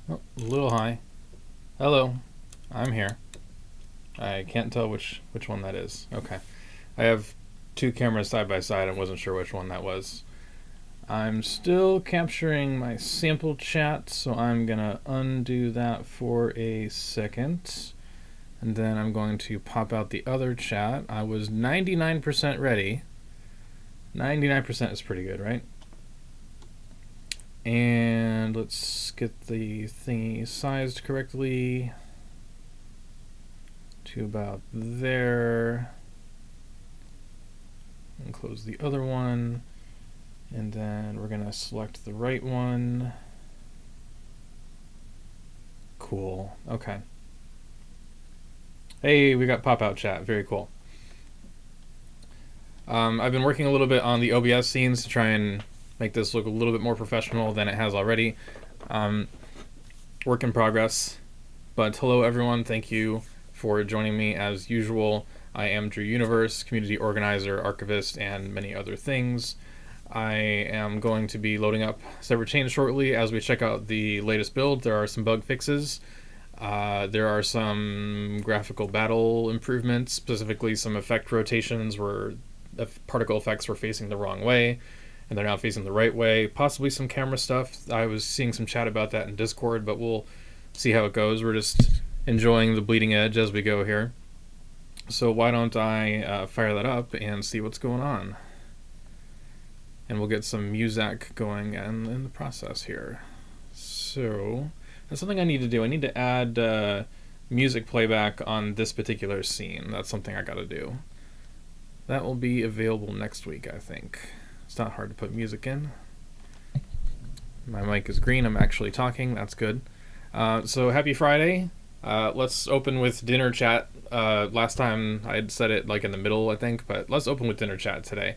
Oh, a little high. Hello, I'm here. I can't tell which one that is. Okay. I have two cameras side by side. I wasn't sure which one that was. I'm still capturing my sample chat, so I'm gonna undo that for a second. And then I'm going to pop out the other chat. I was 99% ready. 99% is pretty good, right? And let's get the thingy sized correctly to about there. And close the other one. And then we're gonna select the right one. Cool. Okay. Hey, we got pop-out chat. Very cool. I've been working a little bit on the OBS scenes to try and make this look a little bit more professional than it has already. Work in progress. But hello, everyone. Thank you for joining me as usual. I am DrewUniverse, community organizer, archivist, and many other things. I am going to be loading up Severed Chains shortly as we check out the latest build. There are some bug fixes. There are some graphical battle improvements, specifically some effect rotations where the particle effects were facing the wrong way, and they're now facing the right way. Possibly some camera stuff. I was seeing some chat about that in Discord, but we'll see how it goes. We're just enjoying the bleeding edge as we go here. So why don't I fire that up and see what's going on? And we'll get some music going in the process here. So that's something I need to do. I need to add music playback on this particular scene. That's something I gotta do. That will be available next week, I think. It's not hard to put music in. My mic is green. I'm actually talking. That's good. So happy Friday. Let's open with dinner chat. Last time I had said it like in the middle, I think, but let's open with dinner chat today.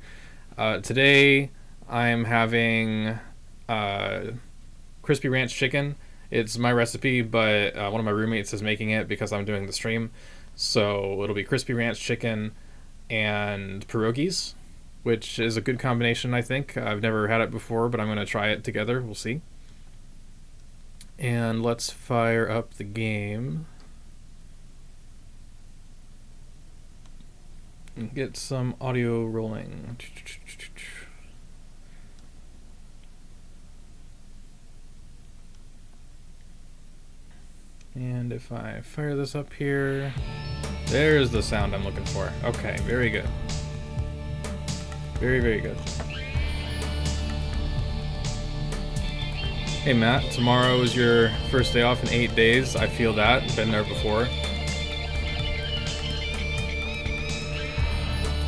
Today I'm having crispy ranch chicken. It's my recipe, but one of my roommates is making it because I'm doing the stream. So it'll be crispy ranch chicken and pierogies, which is a good combination, I think. I've never had it before, but I'm going to try it together. We'll see. And let's fire up the game. And get some audio rolling. And if I fire this up here, there's the sound I'm looking for. Okay, very good. Very, very good. Hey Matt, tomorrow is your first day off in 8 days. I feel that. Been there before.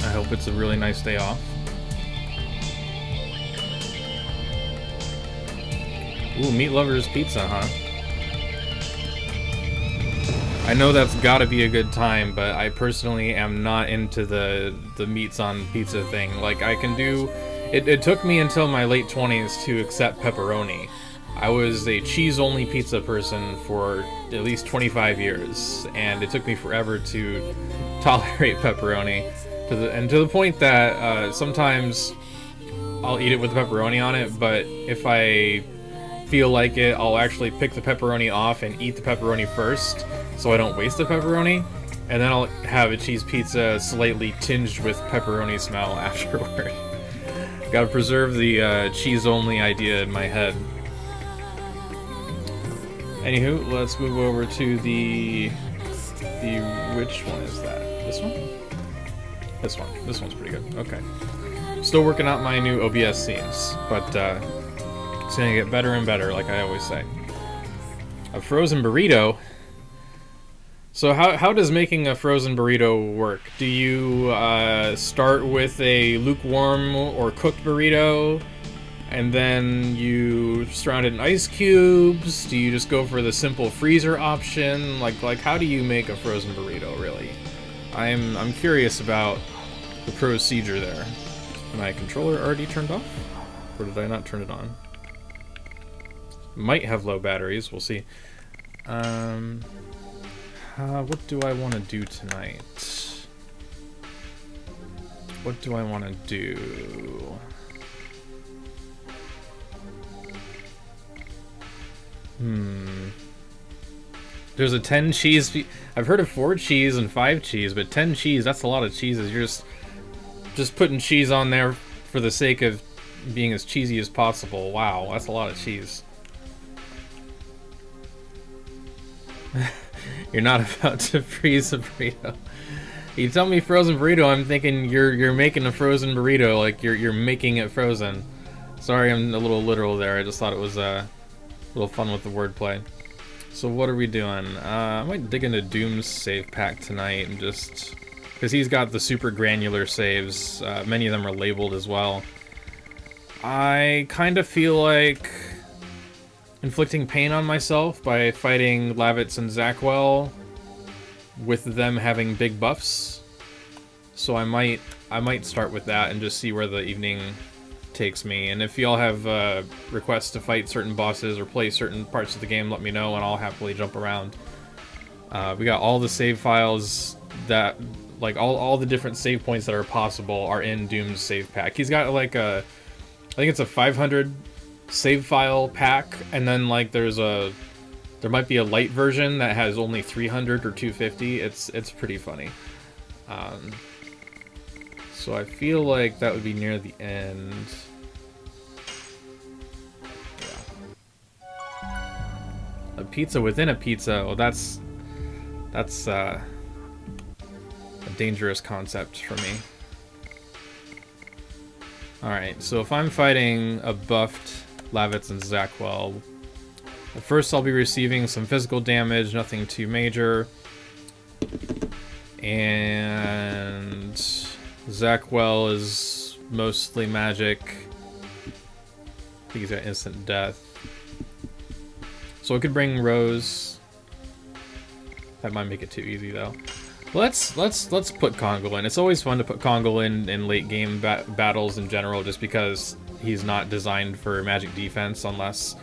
I hope it's a really nice day off. Ooh, Meat Lovers Pizza, huh? I know that's gotta be a good time, but I personally am not into the meats on pizza thing. Like, I can do... It took me until my late 20s to accept pepperoni. I was a cheese-only pizza person for at least 25 years, and it took me forever to tolerate pepperoni. To the point that sometimes I'll eat it with pepperoni on it, but if I feel like it, I'll actually pick the pepperoni off and eat the pepperoni first, so I don't waste the pepperoni, and then I'll have a cheese pizza slightly tinged with pepperoni smell afterward. Gotta preserve the cheese-only idea in my head. Anywho, let's move over to the which one is that? This one? This one. This one's pretty good. Okay. Still working out my new OBS scenes, but it's gonna get better and better, like I always say. A frozen burrito? So how does making a frozen burrito work? Do you start with a lukewarm or cooked burrito, and then you surround it in ice cubes? Do you just go for the simple freezer option? Like how do you make a frozen burrito, really? I'm curious about the procedure there. Is my controller already turned off? Or did I not turn it on? Might have low batteries, we'll see. What do I want to do tonight? What do I want to do? There's a 10 cheese. I've heard of 4 cheese and 5 cheese, but 10 cheese, that's a lot of cheeses. You're just putting cheese on there for the sake of being as cheesy as possible. Wow, that's a lot of cheese. You're not about to freeze a burrito. You tell me frozen burrito, I'm thinking you're making a frozen burrito, like you're making it frozen. Sorry, I'm a little literal there. I just thought it was a little fun with the wordplay. So what are we doing? I might dig into Doom's save pack tonight and just because he's got the super granular saves. Many of them are labeled as well. I kind of feel like inflicting pain on myself by fighting Lavitz and Zackwell with them having big buffs. So I might start with that and just see where the evening takes me. And if y'all have requests to fight certain bosses or play certain parts of the game, let me know and I'll happily jump around. We got all the save files that, like all the different save points that are possible are in Doom's save pack. He's got like I think it's a 500 save file pack, and then like there might be a light version that has only 300 or 250. It's pretty funny. So I feel like that would be near the end. Yeah. A pizza within a pizza. Well, that's a dangerous concept for me. Alright, so if I'm fighting a buffed Lavitz and Zackwell, at first I'll be receiving some physical damage, nothing too major. And Zackwell is mostly magic. I think he's got instant death. So I could bring Rose. That might make it too easy though. Let's put Kongol in. It's always fun to put Kongol in late game battles in general, just because he's not designed for magic defense unless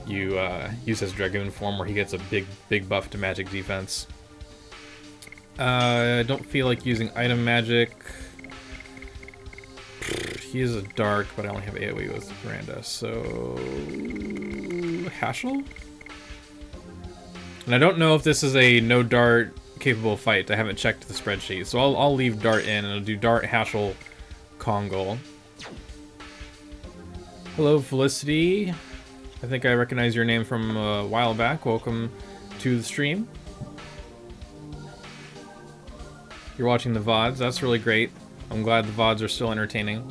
you use his Dragoon form, where he gets a big buff to magic defense. I don't feel like using item magic. He is a dark, but I only have AoE with Miranda, so Hashel? And I don't know if this is a no dart capable fight. I haven't checked the spreadsheet, so I'll leave dart in and I'll do dart, Hashel, Kongol. Hello, Felicity. I think I recognize your name from a while back. Welcome to the stream. You're watching the VODs. That's really great. I'm glad the VODs are still entertaining.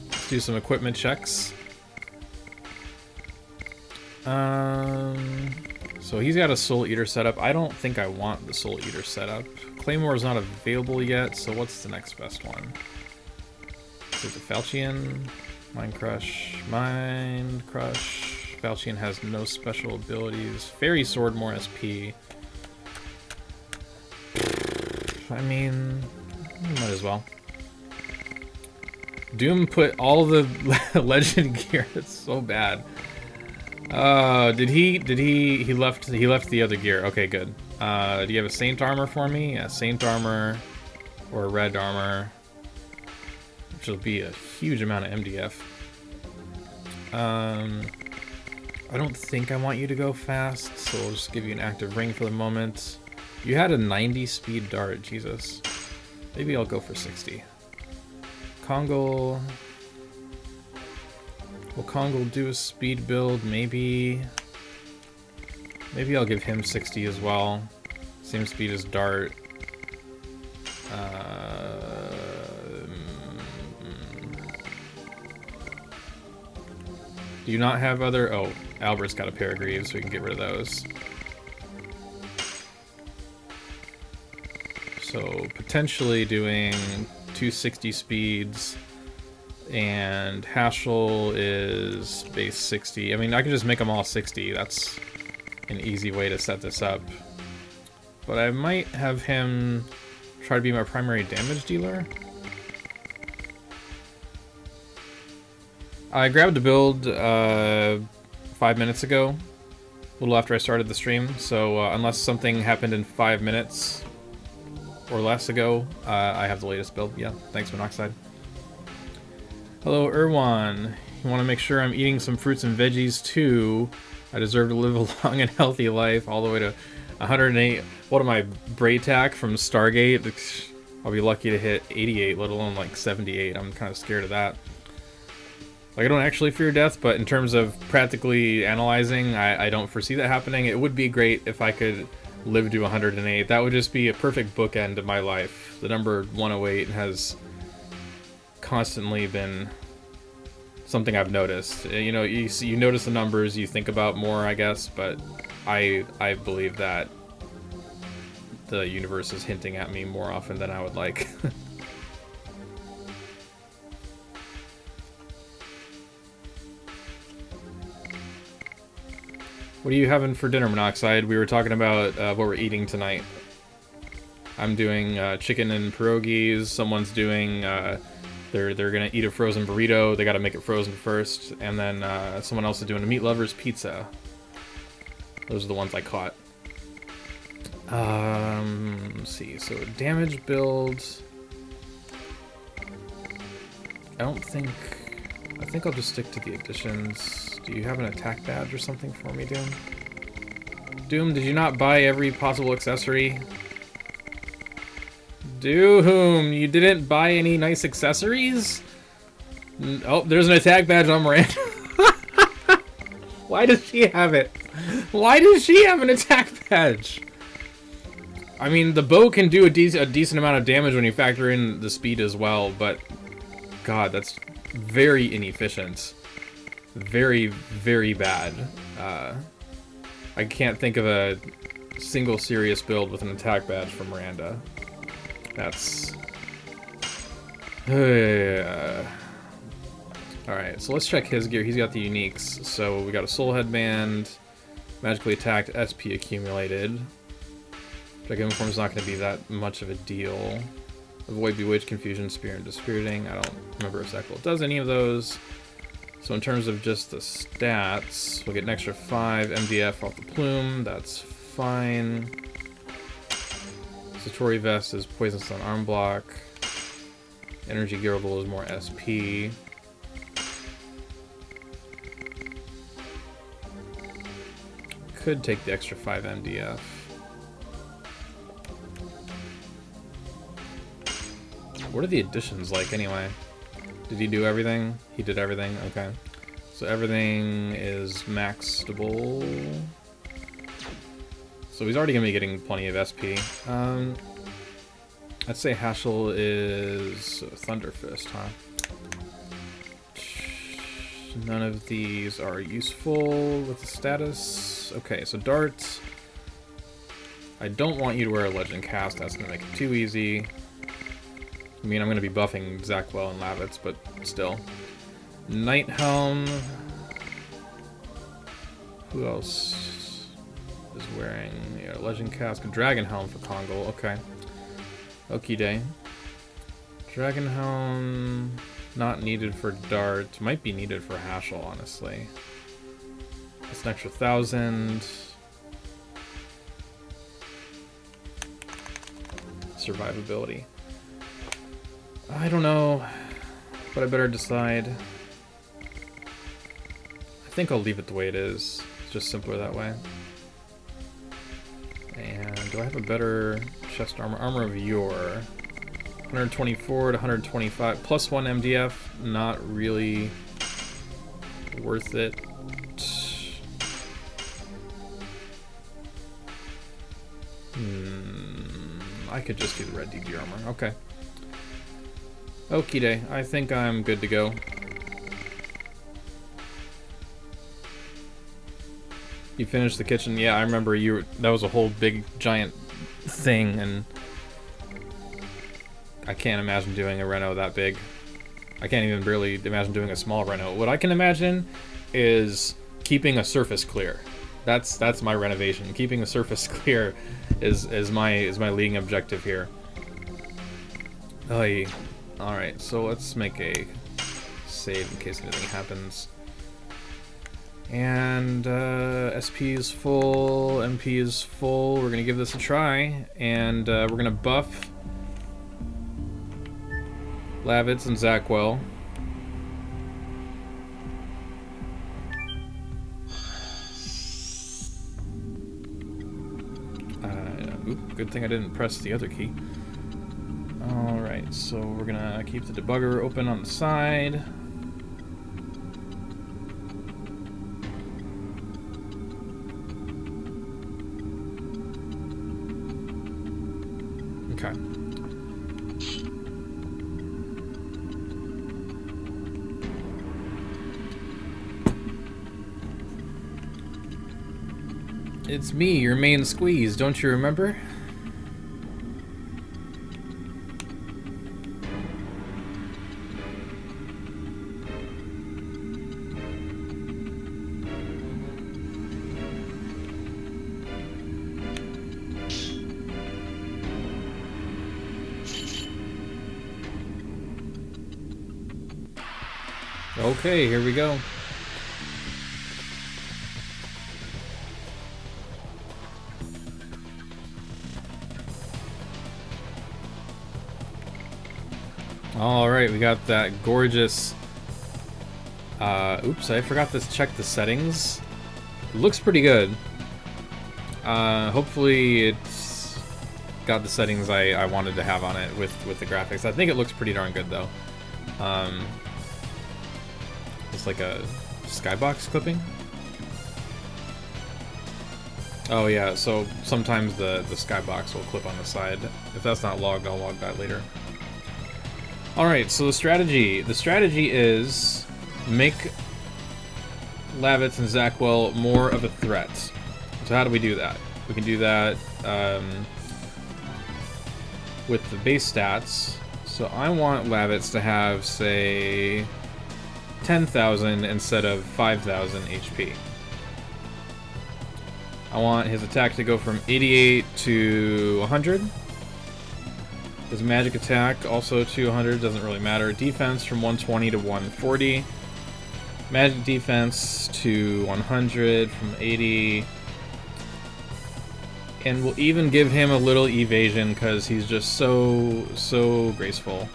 Let's do some equipment checks. So he's got a Soul Eater setup. I don't think I want the Soul Eater setup. Claymore is not available yet, so what's the next best one? Is it the Falchion? Mind Crush. Falchion has no special abilities. Fairy Sword, more SP. I mean, might as well. Doom put all the legend gear. It's so bad. He left the other gear. Okay, good. Do you have a Saint armor for me? Yeah, Saint armor or red armor, which will be a huge amount of MDF. I don't think I want you to go fast, so I'll just give you an active ring for the moment. You had a 90 speed dart, Jesus. Maybe I'll go for 60. Kongol. Will Kongol do a speed build? Maybe. Maybe I'll give him 60 as well. Same speed as dart. Do you not have other... Oh, Albert's got a pair of greaves, so we can get rid of those. So, potentially doing 260 speeds, and Hashel is base 60. I mean, I can just make them all 60. That's an easy way to set this up. But I might have him try to be my primary damage dealer. I grabbed a build 5 minutes ago, a little after I started the stream, so unless something happened in 5 minutes or less ago, I have the latest build. Yeah, thanks, Monoxide. Hello, Irwan. You want to make sure I'm eating some fruits and veggies too. I deserve to live a long and healthy life all the way to 108. What am I, Braytac from Stargate? I'll be lucky to hit 88, let alone like 78. I'm kind of scared of that. Like, I don't actually fear death, but in terms of practically analyzing, I don't foresee that happening. It would be great if I could live to 108. That would just be a perfect bookend of my life. The number 108 has constantly been something I've noticed. You know, you notice the numbers, you think about more, I guess, but I believe that the universe is hinting at me more often than I would like. What are you having for dinner, Monoxide? We were talking about what we're eating tonight. I'm doing chicken and pierogies. Someone's doing they're gonna eat a frozen burrito. They gotta make it frozen first, and then someone else is doing a meat lover's pizza. Those are the ones I caught. Let's see. So damage builds. I think I'll just stick to the additions. Do you have an attack badge or something for me, Doom? Doom, did you not buy every possible accessory? Doom, you didn't buy any nice accessories? Oh, there's an attack badge on Miranda. Why does she have it? Why does she have an attack badge? I mean, the bow can do a decent amount of damage when you factor in the speed as well, but God, that's very inefficient. Very, very bad. I can't think of a single serious build with an attack badge for Miranda. That's... Alright, so let's check his gear. He's got the uniques. So we got a soul headband, magically attacked, SP accumulated. Dragoon form's not going to be that much of a deal. Avoid bewitch, confusion, spear, and dispiriting. I don't remember if Zekul does any of those. So in terms of just the stats, we'll get an extra 5 MDF off the plume. That's fine. Satori vest is poison stun arm block. Energy girdle is more SP. Could take the extra 5 MDF. What are the additions like anyway? Did he do everything? He did everything? Okay. So everything is maxable. So he's already going to be getting plenty of SP. I'd say Haschel is Thunder Fist, huh? None of these are useful with the status. Okay, so darts. I don't want you to wear a legend cast. That's going to make it too easy. I mean, I'm going to be buffing Zakwell and Lavitz, but still. Night Helm. Who else is wearing Legend Cask? Dragon Helm for Kongol. Okay. Okie day. Dragon Helm, not needed for Dart. Might be needed for Haschel, honestly. That's an extra 1,000. Survivability. I don't know, but I better decide. I think I'll leave it the way it is. It's just simpler that way. And do I have a better chest armor? Armor of Yore. 124 to 125. Plus 1 MDF. Not really worth it. I could just do the red DD armor. Okay. Okie day. I think I'm good to go. You finished the kitchen? Yeah, I remember that was a whole big giant thing, and I can't imagine doing a reno that big. I can't even barely imagine doing a small reno. What I can imagine is keeping a surface clear. That's my renovation. Keeping the surface clear is my leading objective here. Oy. Alright, so let's make a save in case anything happens. And SP is full, MP is full. We're gonna give this a try, and we're gonna buff Lavitz and Zakwell. Oop, good thing I didn't press the other key. Alright, so we're gonna keep the debugger open on the side. Okay. It's me, your main squeeze, don't you remember? Okay, here we go. Alright, we got that gorgeous... oops, I forgot to check the settings. It looks pretty good. Hopefully it's got the settings I wanted to have on it with the graphics. I think it looks pretty darn good, though. It's like a skybox clipping. Oh yeah, so sometimes the skybox will clip on the side. If that's not logged, I'll log that later. Alright, so the strategy is make Lavitz and Zackwell more of a threat. So how do we do that? We can do that with the base stats. So I want Lavitz to have, say, 10,000 instead of 5,000 HP. I want his attack to go from 88 to 100. His magic attack also to 100, doesn't really matter. Defense from 120 to 140. Magic defense to 100 from 80. And we'll even give him a little evasion because he's just so graceful.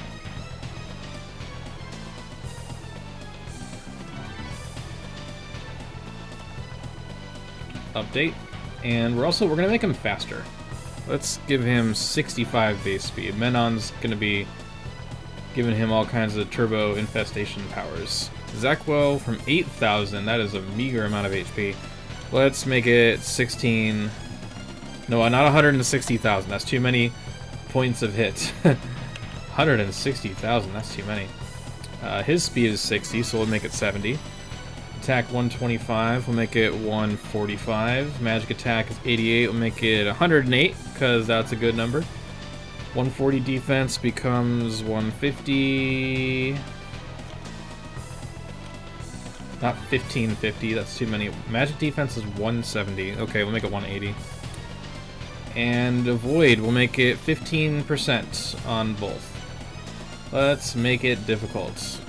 Update. And we're gonna make him faster. Let's give him 65 base speed. Menon's gonna be giving him all kinds of turbo infestation powers. Zackwell from 8,000, that is a meager amount of HP. Let's make it 16. No, not 160,000. That's too many points of hit. 160,000, that's too many. His speed is 60, so we'll make it 70. Attack 125, we'll make it 145. Magic attack is 88, we'll make it 108, because that's a good number. 140 defense becomes 150. Not 1550, that's too many. Magic defense is 170. Okay, we'll make it 180. And avoid, we'll make it 15% on both. Let's make it difficult.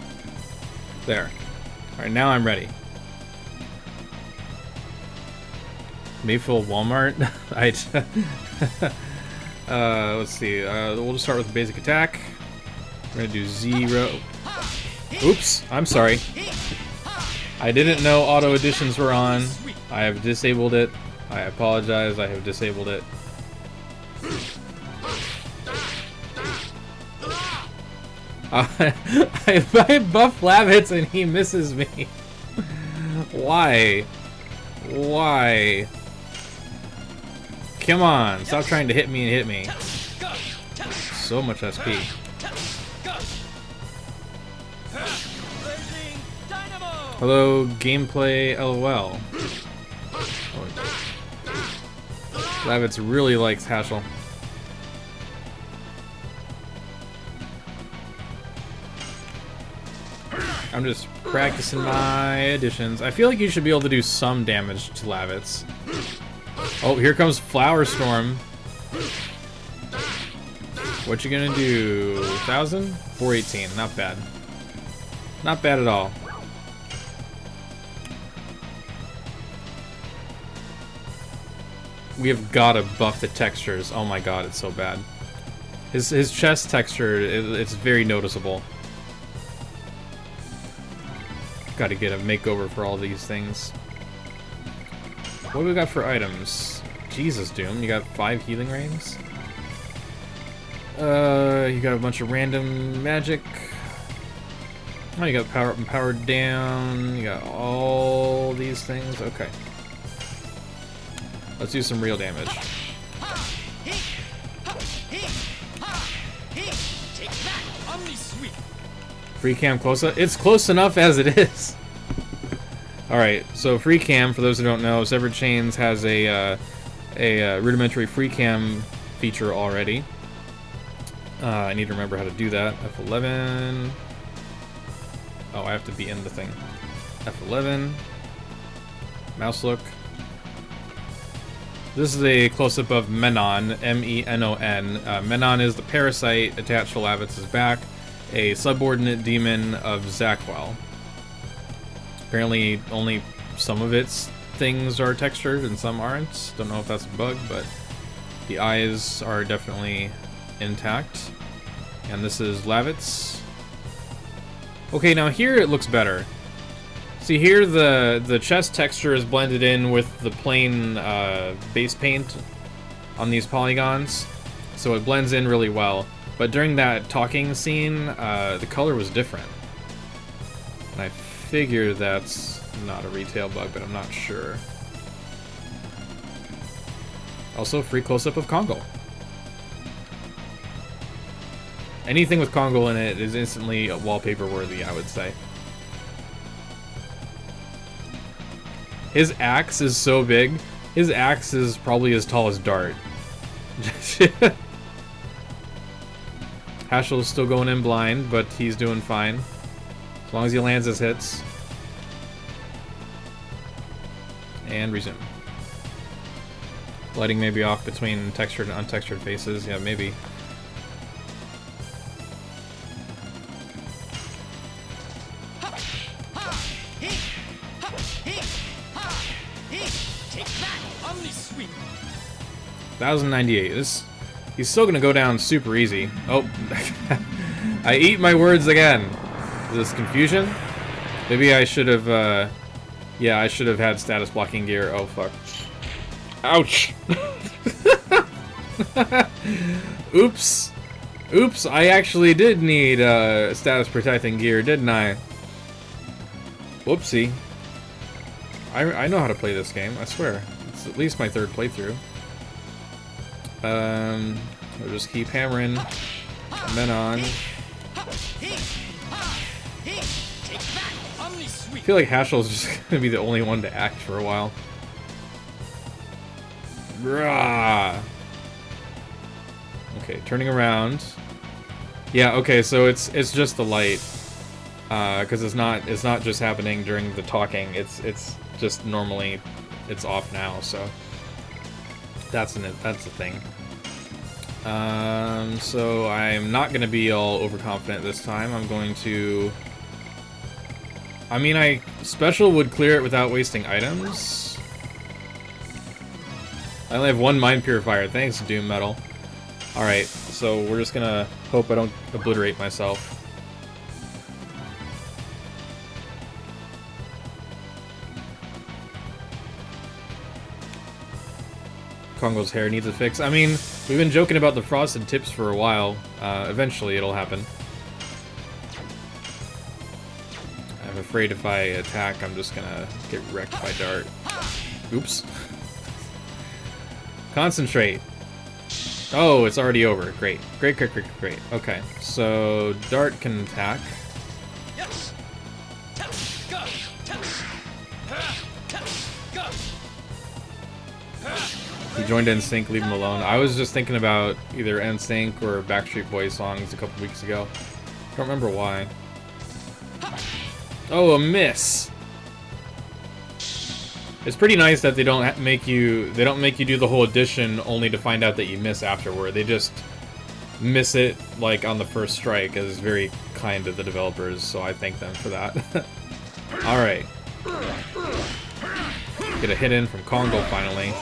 There. Alright, now I'm ready. Mayfield Walmart. Let's see. We'll just start with the basic attack. We're gonna do 0. Oops, I'm sorry. I didn't know auto additions were on. I have disabled it. I apologize, I have disabled it. I buff Lavitz and he misses me. Why? Why? Come on, stop trying to hit me and hit me. So much SP. Hello, gameplay LOL. Lavitz really likes Haschel. I'm just practicing my additions. I feel like you should be able to do some damage to Lavitz. Oh, here comes Flower Storm. What you gonna do? 1,000? 418. Not bad. Not bad at all. We have gotta buff the textures. Oh my god, it's so bad. His chest texture, it's very noticeable. Got to get a makeover for all these things. What do we got for items? Jesus, Doom, you got 5 healing rains? You got a bunch of random magic. Oh, you got power up and power down. You got all these things. Okay. Let's do some real damage. Free cam close up. It's close enough as it is. Alright, so free cam, for those who don't know, Severed Chains has a rudimentary free cam feature already. I need to remember how to do that. F11. Oh, I have to be in the thing. F11. Mouse look. This is a close-up of Menon, M-E-N-O-N. Menon is the parasite attached to Lavitz' back, a subordinate demon of Zakwel. Apparently, only some of its things are textured and some aren't. Don't know if that's a bug, but the eyes are definitely intact. And this is Lavitz. Okay, now here it looks better. See, here the chest texture is blended in with the plain base paint on these polygons, so it blends in really well. But during that talking scene, the color was different. And I figure that's not a retail bug, but I'm not sure. Also, free close-up of Kongo. Anything with Kongo in it is instantly wallpaper worthy, I would say. His axe is so big. His axe is probably as tall as Dart. Hashel's still going in blind, but he's doing fine. As long as he lands his hits. And resume. Lighting may be off between textured and untextured faces. Yeah, maybe. Sweep. 1098. He's still gonna go down super easy. Oh, I eat my words again. Is this confusion? Maybe I should have. Yeah, I should have had status blocking gear. Oh fuck. Ouch. Oops. Oops. I actually did need status protecting gear, didn't I? Whoopsie. I know how to play this game. I swear. It's at least my 3rd playthrough. We'll just keep hammering. Menon. I feel like Hashel's just gonna be the only one to act for a while. Rah. Okay, turning around. Yeah, okay, so it's just the light. Because it's not just happening during the talking. It's just normally it's off now, so that's the thing. So I'm not gonna be all overconfident this time. I'm going to. I mean, special would clear it without wasting items. I only have 1 mind purifier. Thanks, Doom Metal. All right, so we're just gonna hope I don't obliterate myself. Kongo's hair needs a fix. I mean, we've been joking about the frosted tips for a while. Eventually it'll happen. I'm afraid if I attack, I'm just gonna get wrecked by Dart. Oops. Concentrate. Oh, it's already over. Great. Great. Okay, so Dart can attack. He joined NSYNC, leave him alone. I was just thinking about either NSYNC or Backstreet Boys songs a couple weeks ago. Don't remember why. Oh, a miss. It's pretty nice that they don't make you do the whole addition only to find out that you miss afterward. They just miss it like on the first strike. Is very kind of the developers, so I thank them for that. All right. Get a hit in from Kongo finally.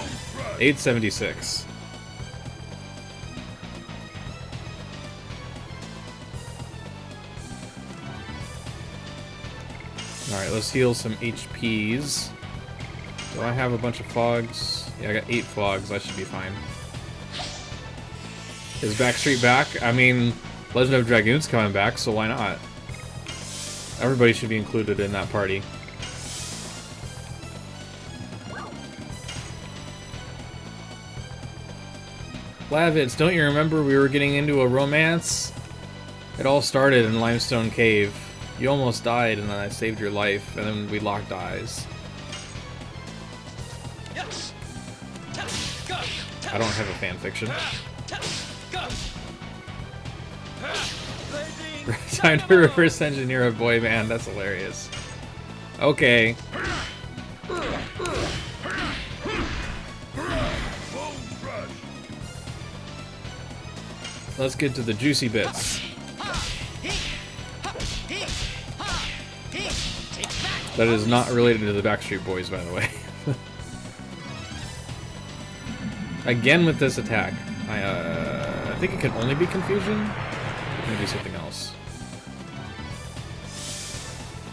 876. Alright, let's heal some HPs. Do I have a bunch of fogs? Yeah, I got 8 flogs. I should be fine. Is Backstreet back? I mean, Legend of Dragoon's coming back, so why not? Everybody should be included in that party. Lavitz, don't you remember we were getting into a romance? It all started in Limestone Cave. You almost died, and then I saved your life, and then we locked eyes. I don't have a fanfiction. Time to reverse engineer a boy band. That's hilarious. Okay. Let's get to the juicy bits. That is not related to the Backstreet Boys, by the way. Again with this attack. I think it can only be confusion. It can do something else.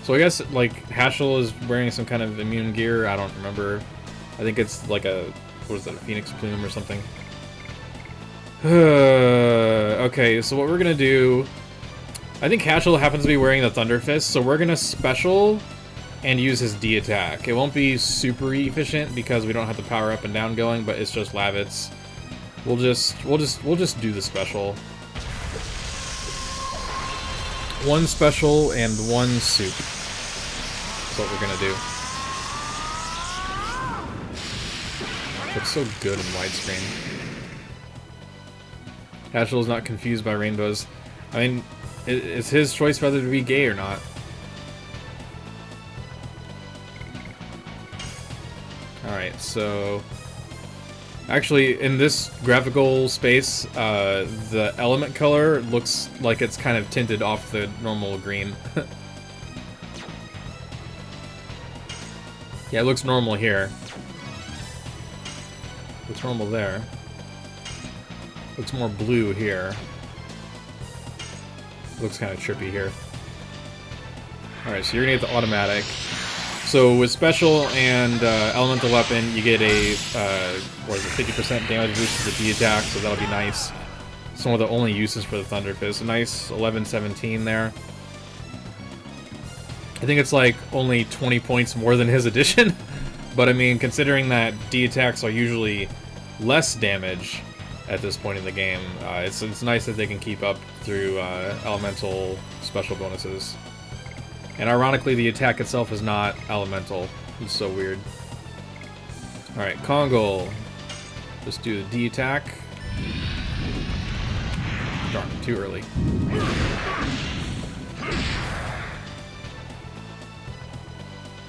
So I guess, like, Haschel is wearing some kind of immune gear. I don't remember. I think it's like a, what is that, a phoenix plume or something. Okay, so what we're gonna do... I think Haschel happens to be wearing the Thunder Fist, so we're gonna special and use his D attack. It won't be super efficient because we don't have the power up and down going, but it's just Lavitz. We'll just do the special. One special and one soup. That's what we're gonna do. Looks so good in widescreen. Haschel is not confused by rainbows. I mean, it's his choice whether to be gay or not. Alright, so... Actually, in this graphical space, the element color looks like it's kind of tinted off the normal green. Yeah, it looks normal here. Looks normal there. Looks more blue here. Looks kind of trippy here. Alright, so you're gonna get the automatic. So with special and elemental weapon, you get a what is it, 50% damage boost to the D attack, so that'll be nice. It's one of the only uses for the Thunder Fist. A nice 11-17 there. I think it's like only 20 points more than his addition, but I mean, considering that D attacks are usually less damage at this point in the game, it's nice that they can keep up through elemental special bonuses. And ironically, the attack itself is not elemental. It's so weird. Alright, Kongol. Just do the D attack. Darn, too early.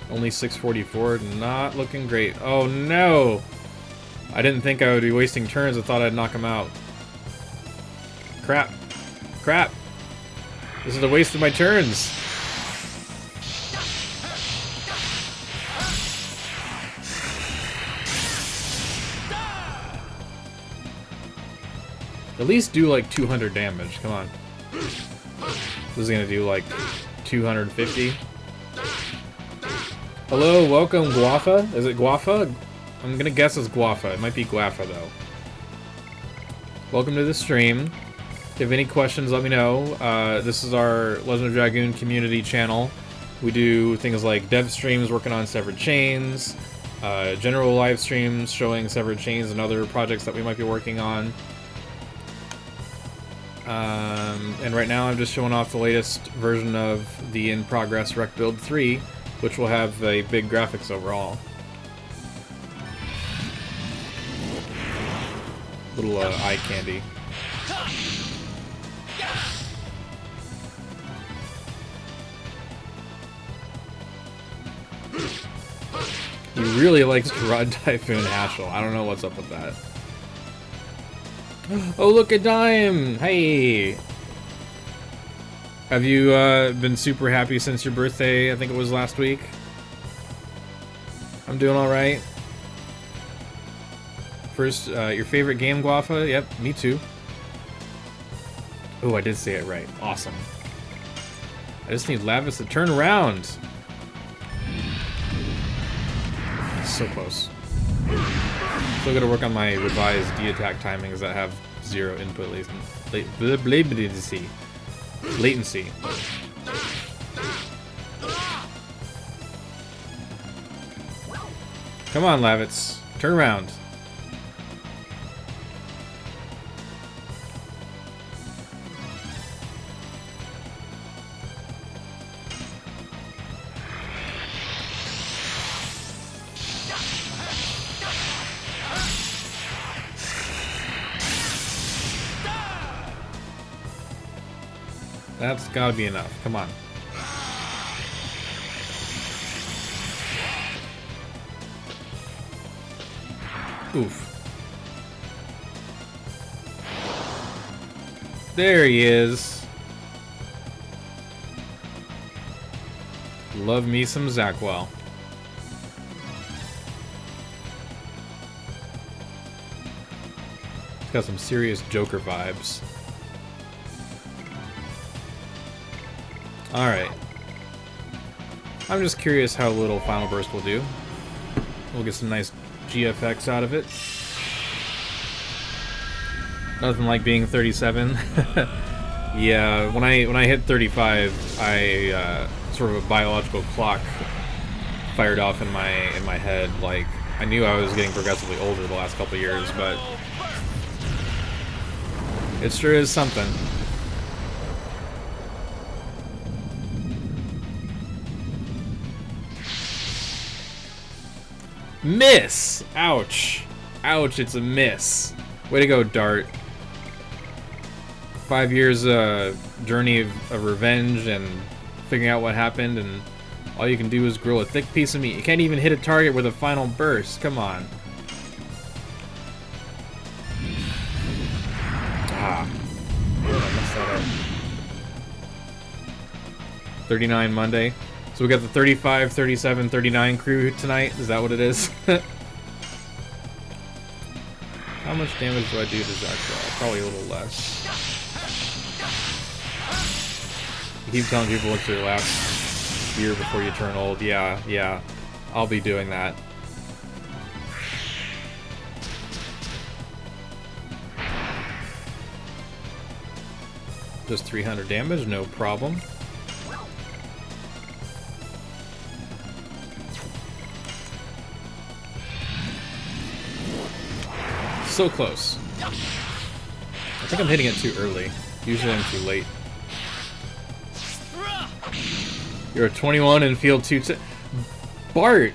Only 644, not looking great. Oh no! I didn't think I would be wasting turns, I thought I'd knock him out. Crap. Crap! This is a waste of my turns! At least do like 200 damage, come on. This is gonna do like 250. Hello, welcome Guafa? Is it Guafa? I'm gonna guess it's Guafa. It might be Guafa though. Welcome to the stream. If you have any questions, let me know. This is our Legend of Dragoon community channel. We do things like dev streams working on Severed Chains, general live streams showing Severed Chains and other projects that we might be working on. And right now I'm just showing off the latest version of the in-progress Rec Build 3, which will have a big graphics overall. Little eye candy. He really likes to run Typhoon Haschel. I don't know what's up with that. Oh, look at Dime! Hey! Have you been super happy since your birthday? I think it was last week. I'm doing alright. First, your favorite game, Guafa? Yep, me too. Oh, I did say it right. Awesome. I just need Lavitz to turn around. So close. Still gotta work on my revised D-attack timings that have 0 input latency. Come on, Lavitz. Turn around. That's gotta be enough. Come on. Oof. There he is. Love me some Zackwell. It's got some serious Joker vibes. Alright. I'm just curious how little Final Burst will do. We'll get some nice GFX out of it. Nothing like being 37. Yeah, when I hit 35, I sort of a biological clock fired off in my head. Like, I knew I was getting progressively older the last couple of years, but it sure is something. Miss! Ouch. Ouch, it's a miss. Way to go, Dart. 5 years journey of revenge and figuring out what happened, and all you can do is grill a thick piece of meat. You can't even hit a target with a final burst. Come on. Ah. I messed that up. 39 Monday. So we got the 35, 37, 39 crew tonight. Is that what it is? How much damage do I do to Zackwell? Probably a little less. You keep telling people it's your last year before you turn old. Yeah. I'll be doing that. Just 300 damage, no problem. So close. I think I'm hitting it too early. Usually I'm too late. You're a 21 in field 2. Bart!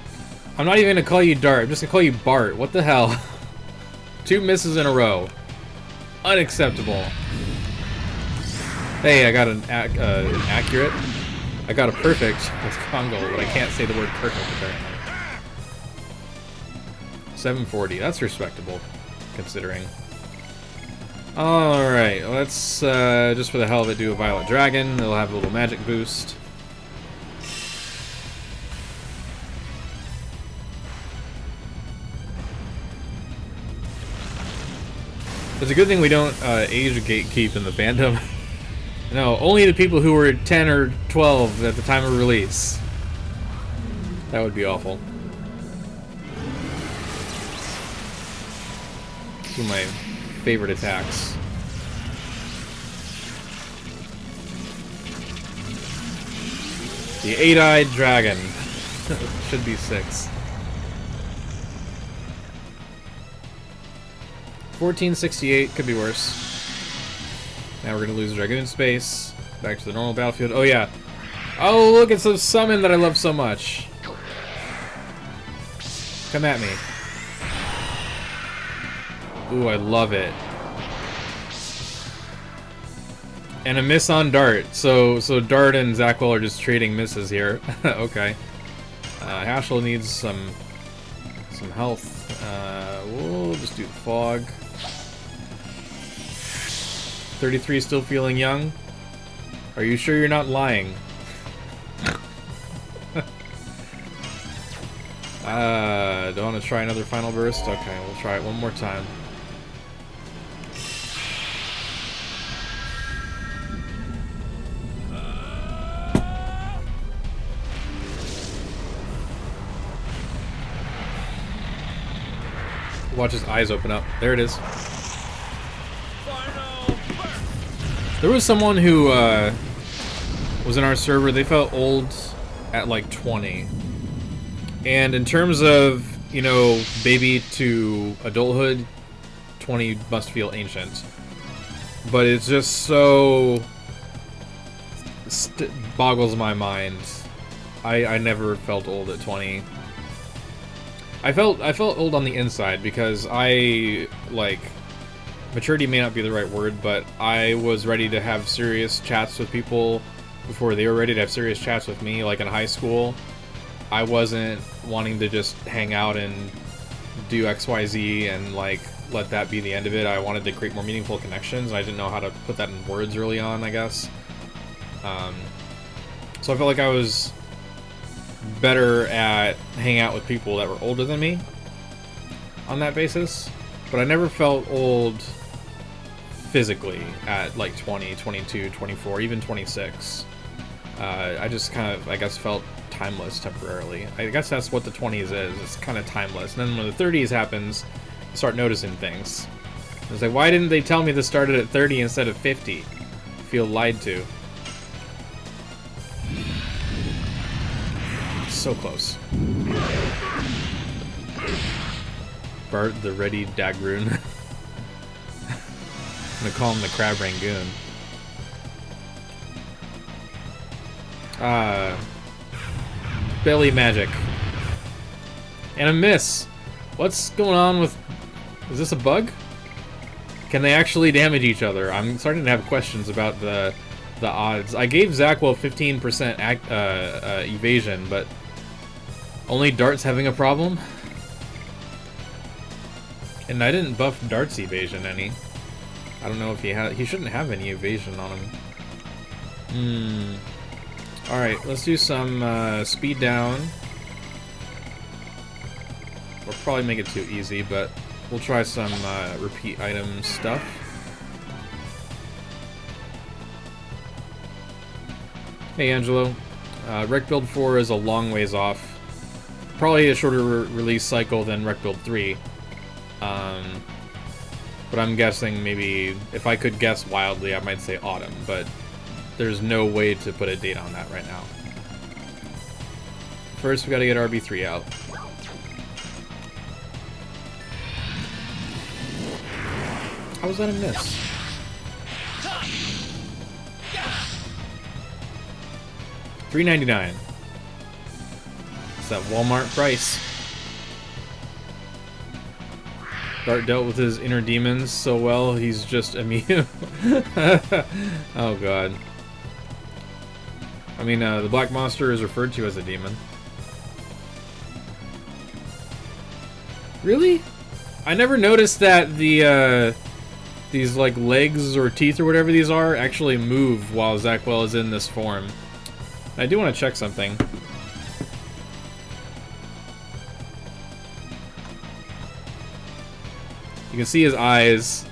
I'm not even gonna call you Dart. I'm just gonna call you Bart. What the hell? 2 misses in a row. Unacceptable. Hey, I got an accurate. I got a perfect with Congo, but I can't say the word perfect apparently. 740. That's respectable. Considering. Alright, let's just for the hell of it do a Violet Dragon. It'll have a little magic boost. It's a good thing we don't age gatekeep in the fandom. No, only the people who were 10 or 12 at the time of release. That would be awful. Two of my favorite attacks. The 8-eyed dragon. Should be 6. 1468 could be worse. Now we're gonna lose Dragoon space. Back to the normal battlefield. Oh yeah. Oh look, it's a summon that I love so much. Come at me. Ooh, I love it. And a miss on Dart. So Dart and Zackwell are just trading misses here. Okay. Hashel needs some health. We'll just do fog. 33 still feeling young? Are you sure you're not lying? Do I want to try another final burst? Okay, we'll try it one more time. Watch his eyes open up. There it is. Final burst. There was someone who was in our server. They felt old at like 20. And in terms of, you know, baby to adulthood, 20 must feel ancient. But it's just so... boggles my mind. I never felt old at 20. I felt old on the inside because I, like, maturity may not be the right word, but I was ready to have serious chats with people before they were ready to have serious chats with me. Like in high school, I wasn't wanting to just hang out and do XYZ and like let that be the end of it. I wanted to create more meaningful connections. I didn't know how to put that in words early on, I guess. So I felt like I was better at hanging out with people that were older than me on that basis, but I never felt old physically at like 20, 22, 24, even 26. I just kind of, I guess, felt timeless temporarily. I guess that's what the 20s is. It's kind of timeless. And then when the 30s happens, you start noticing things. It's like, why didn't they tell me this started at 30 instead of 50? I feel lied to. So close. Bart the Ready Dragoon. I'm gonna call him the Crab Rangoon. Belly magic. And a miss. What's going on with... Is this a bug? Can they actually damage each other? I'm starting to have questions about the odds. I gave Zackwell 15% evasion, but only Dart's having a problem? And I didn't buff Dart's evasion any. I don't know if he shouldn't have any evasion on him. Alright, let's do some speed down. We'll probably make it too easy, but we'll try some repeat item stuff. Hey Angelo. Rec Build 4 is a long ways off. Probably a shorter release cycle than Rec Build 3. But I'm guessing maybe, if I could guess wildly, I might say autumn, but there's no way to put a date on that right now. First, we gotta get RB3 out. How was that a miss? $3.99. It's that Walmart price. Dart dealt with his inner demons so well, he's just immune. Oh god. I mean, the black monster is referred to as a demon. Really? I never noticed that the, these, like, legs or teeth or whatever these are actually move while Zackwell is in this form. I do want to check something. You can see his eyes.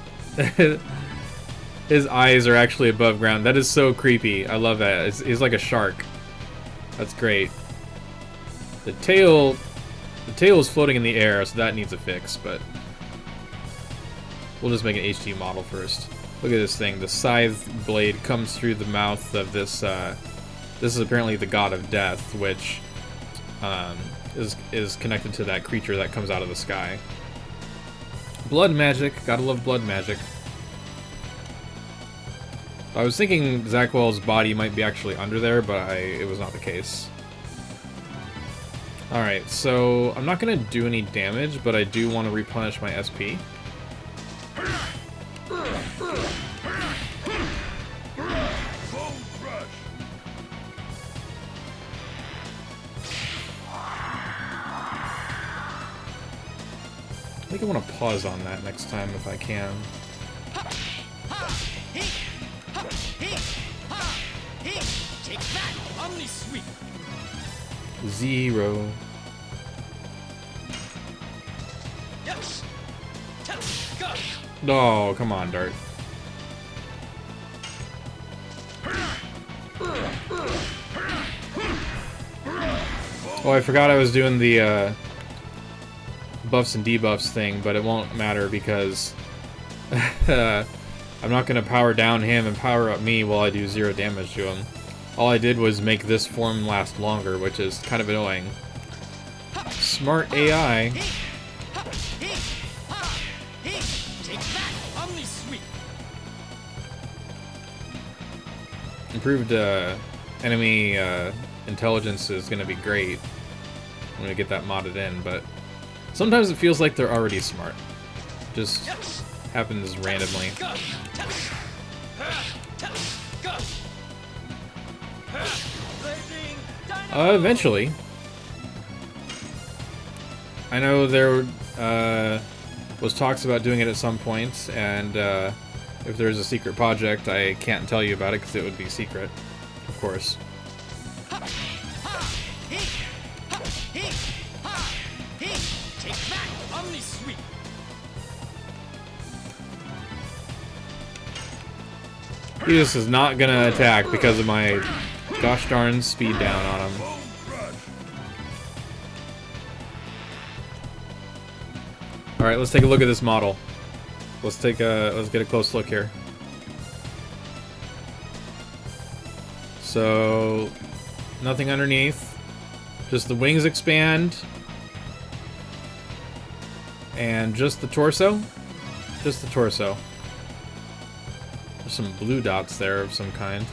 His eyes are actually above ground. That is so creepy. I love that. He's like a shark. That's great. The tail is floating in the air, so that needs a fix, but we'll just make an HD model first. Look at this thing. The scythe blade comes through the mouth of this, this is apparently the god of death, which is connected to that creature that comes out of the sky. Blood magic. Gotta love blood magic. I was thinking Zackwell's body might be actually under there, but it was not the case. Alright, so I'm not going to do any damage, but I do want to replenish my SP. I think I want to pause on that next time if I can. Take that, Omni Sweep. 0. Oh, come on, Dart. Oh, I forgot I was doing the buffs and debuffs thing, but it won't matter because I'm not going to power down him and power up me while I do 0 damage to him. All I did was make this form last longer, which is kind of annoying. Smart AI. Improved enemy intelligence is going to be great when we get that modded in, but sometimes it feels like they're already smart. Just happens randomly. Eventually. I know there was talks about doing it at some point, and if there's a secret project, I can't tell you about it because it would be secret, of course. He just is not gonna attack because of my gosh darn speed down on him. Alright, let's take a look at this model. Let's get a close look here. So, nothing underneath. Just the wings expand. And just the torso? Just the torso. There's some blue dots there of some kind.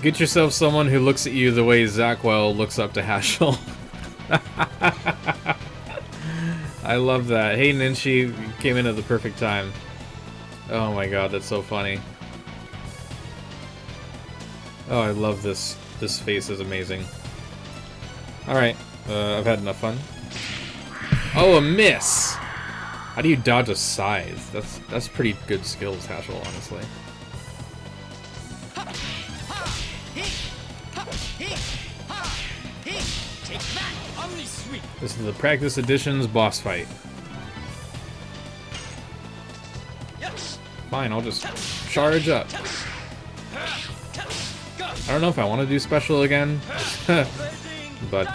Get yourself someone who looks at you the way Zackwell looks up to Haschel. I love that. Hey Ninshi came in at the perfect time. Oh my god, that's so funny. Oh, I love this. This face is amazing. Alright, I've had enough fun. Oh, a miss! How do you dodge a scythe? That's pretty good skills, Haschel, honestly. This is the Practice Edition's boss fight. Fine, I'll just charge up. I don't know if I want to do special again, but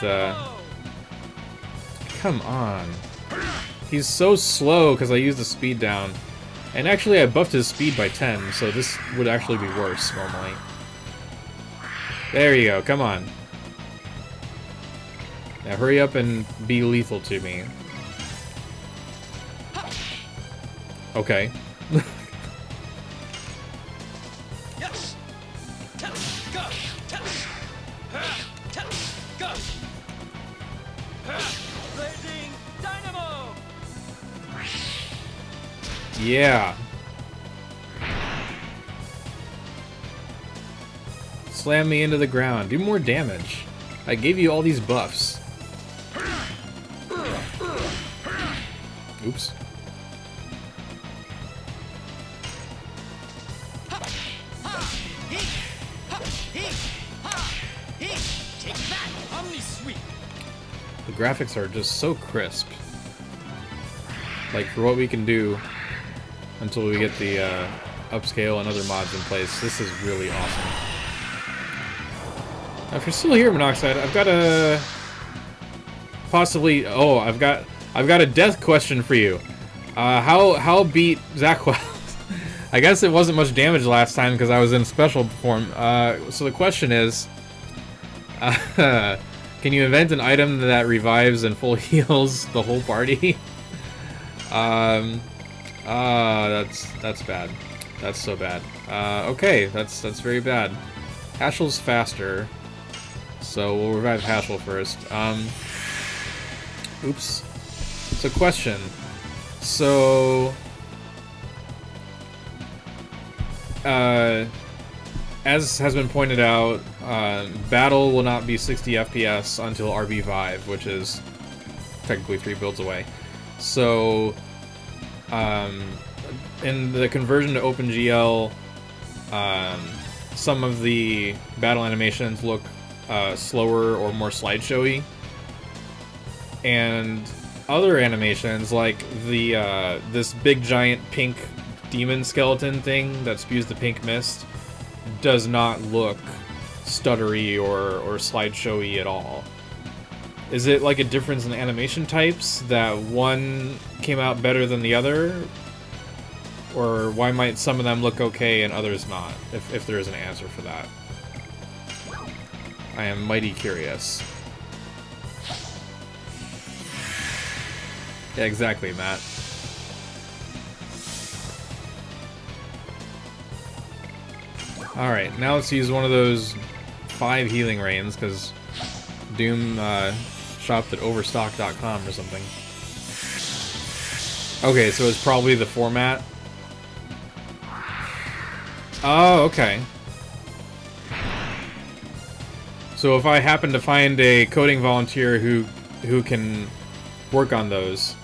come on. He's so slow because I used the speed down. And actually I buffed his speed by 10, so this would actually be worse normally. There you go, come on. Now hurry up and be lethal to me. Okay. Yeah. Slam me into the ground. Do more damage. I gave you all these buffs. Oops. The graphics are just so crisp. Like, for what we can do until we get the upscale and other mods in place, this is really awesome. Now, if you're still here, Monoxide, I've got a possibly. Oh, I've got a death question for you. How beat Zackwell? I guess it wasn't much damage last time because I was in special form. So the question is, can you invent an item that revives and full heals the whole party? That's bad. That's so bad. Okay, that's very bad. Haschel's faster, so we'll revive Haschel first. Oops. So question. So, as has been pointed out, battle will not be 60 FPS until RB5, which is technically 3 builds away. So, in the conversion to OpenGL, some of the battle animations look slower or more slideshowy, and other animations, like the this big giant pink demon skeleton thing that spews the pink mist, does not look stuttery or slideshowy at all. Is it like a difference in animation types that one came out better than the other? Or why might some of them look okay and others not? If there is an answer for that. I am mighty curious. Yeah, exactly, Matt. Alright, now let's use one of those 5 healing rains, because Doom shopped at overstock.com or something. Okay, so it's probably the format. Oh, okay. So if I happen to find a coding volunteer who can work on those,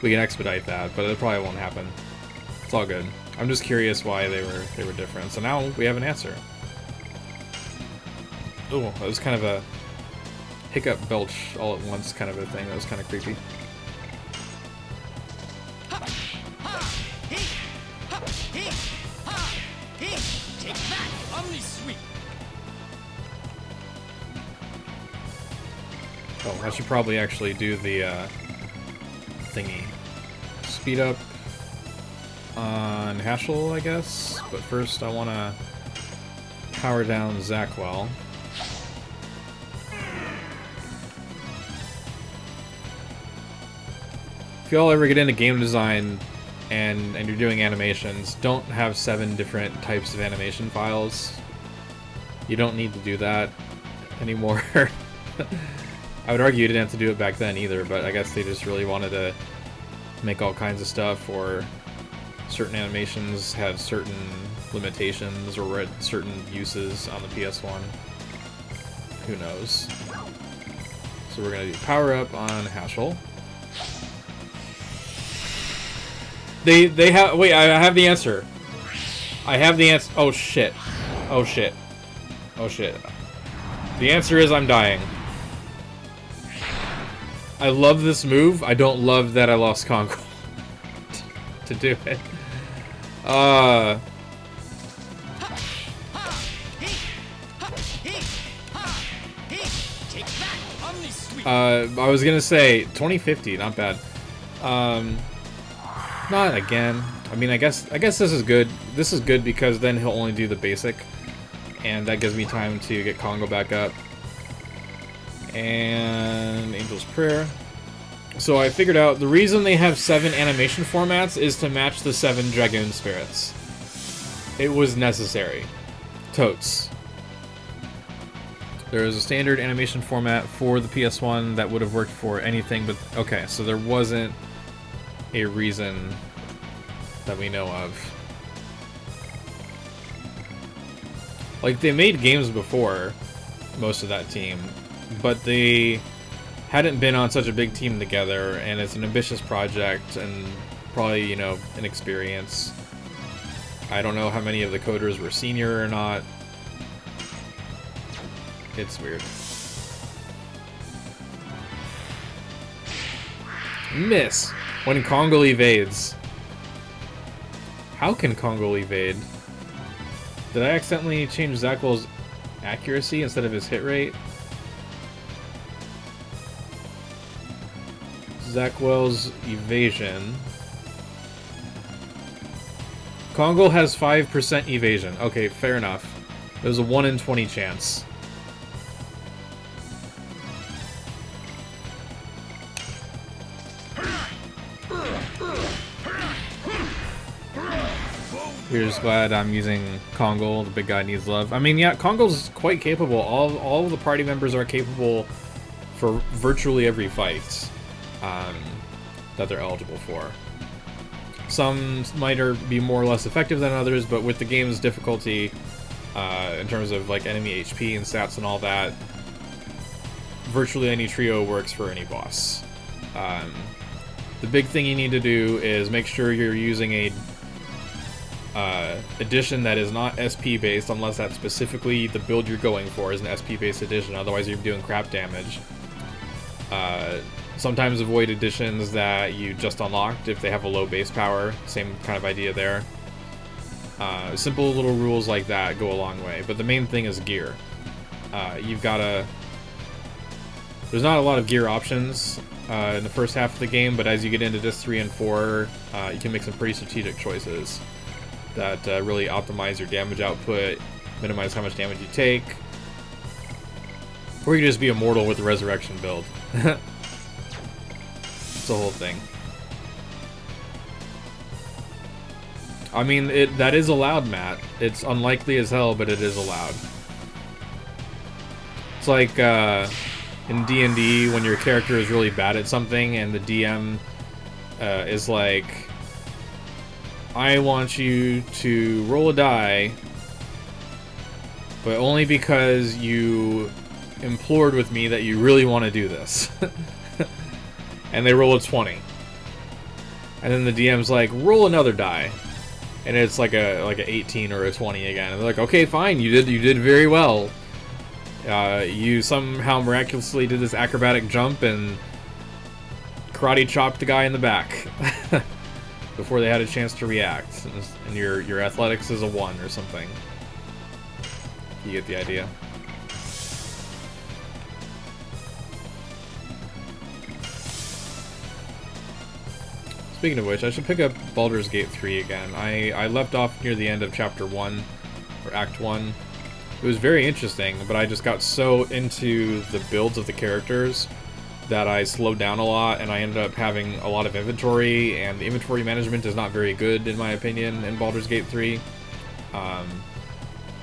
we can expedite that, but it probably won't happen. It's all good. I'm just curious why they were different. So now we have an answer. Oh, that was kind of a hiccup belch all at once kind of a thing. That was kind of creepy. Oh, I should probably actually do the thingy. Speed up on Hashel, I guess. But first I want to power down Zackwell. If y'all ever get into game design and you're doing animations, don't have 7 different types of animation files. You don't need to do that anymore. I would argue you didn't have to do it back then either, but I guess they just really wanted to make all kinds of stuff, or certain animations had certain limitations or had certain uses on the PS1. Who knows? So we're gonna do power up on Hashel. They have, wait, I have the answer. I have the answer. Oh shit. Oh shit. Oh shit. The answer is I'm dying. I love this move. I don't love that I lost Congo to do it. I was gonna say 2050, not bad. Not again. I mean, I guess this is good. This is good because then he'll only do the basic, and that gives me time to get Congo back up. And Angel's Prayer. So I figured out the reason they have 7 animation formats is to match the 7 Dragoon spirits. It was necessary. Totes. There is a standard animation format for the PS1 that would have worked for anything, but okay, so there wasn't a reason that we know of. Like, they made games before, most of that team, but they hadn't been on such a big team together, and it's an ambitious project, and probably, you know, inexperience. I don't know how many of the coders were senior or not. It's weird. Miss! When Kongo evades. How can Kongo evade? Did I accidentally change Zackwell's accuracy instead of his hit rate? Zackwell's evasion. Kongo has 5% evasion. Okay, fair enough. There's a 1 in 20 chance. You're just glad I'm using Kongo, the big guy needs love. I mean, yeah, Kongo's quite capable. All of the party members are capable for virtually every fight that they're eligible for. Some might be more or less effective than others, but with the game's difficulty, in terms of like enemy HP and stats and all that, virtually any trio works for any boss. The big thing you need to do is make sure you're using a edition that is not SP based, unless that's specifically the build you're going for is an SP based edition, otherwise you're doing crap damage. Sometimes avoid editions that you just unlocked if they have a low base power, same kind of idea there. Simple little rules like that go a long way, but the main thing is gear. You've gotta There's not a lot of gear options in the first half of the game, but as you get into Disc 3 and 4, you can make some pretty strategic choices that really optimize your damage output, minimize how much damage you take, or you can just be immortal with the Resurrection build. It's the whole thing. I mean, that is allowed, Matt. It's unlikely as hell, but it is allowed. It's like in D&D when your character is really bad at something and the DM is like, I want you to roll a die, but only because you implored with me that you really want to do this. And they roll a 20. And then the DM's like, roll another die. And it's like a 18 or a 20 again. And they're like, okay, fine, you did very well. You somehow miraculously did this acrobatic jump and karate chopped the guy in the back before they had a chance to react. And your athletics is a 1 or something. You get the idea. Speaking of which, I should pick up Baldur's Gate 3 again. I left off near the end of Chapter 1, or Act 1. It was very interesting, but I just got so into the builds of the characters that I slowed down a lot, and I ended up having a lot of inventory, and the inventory management is not very good, in my opinion, in Baldur's Gate 3.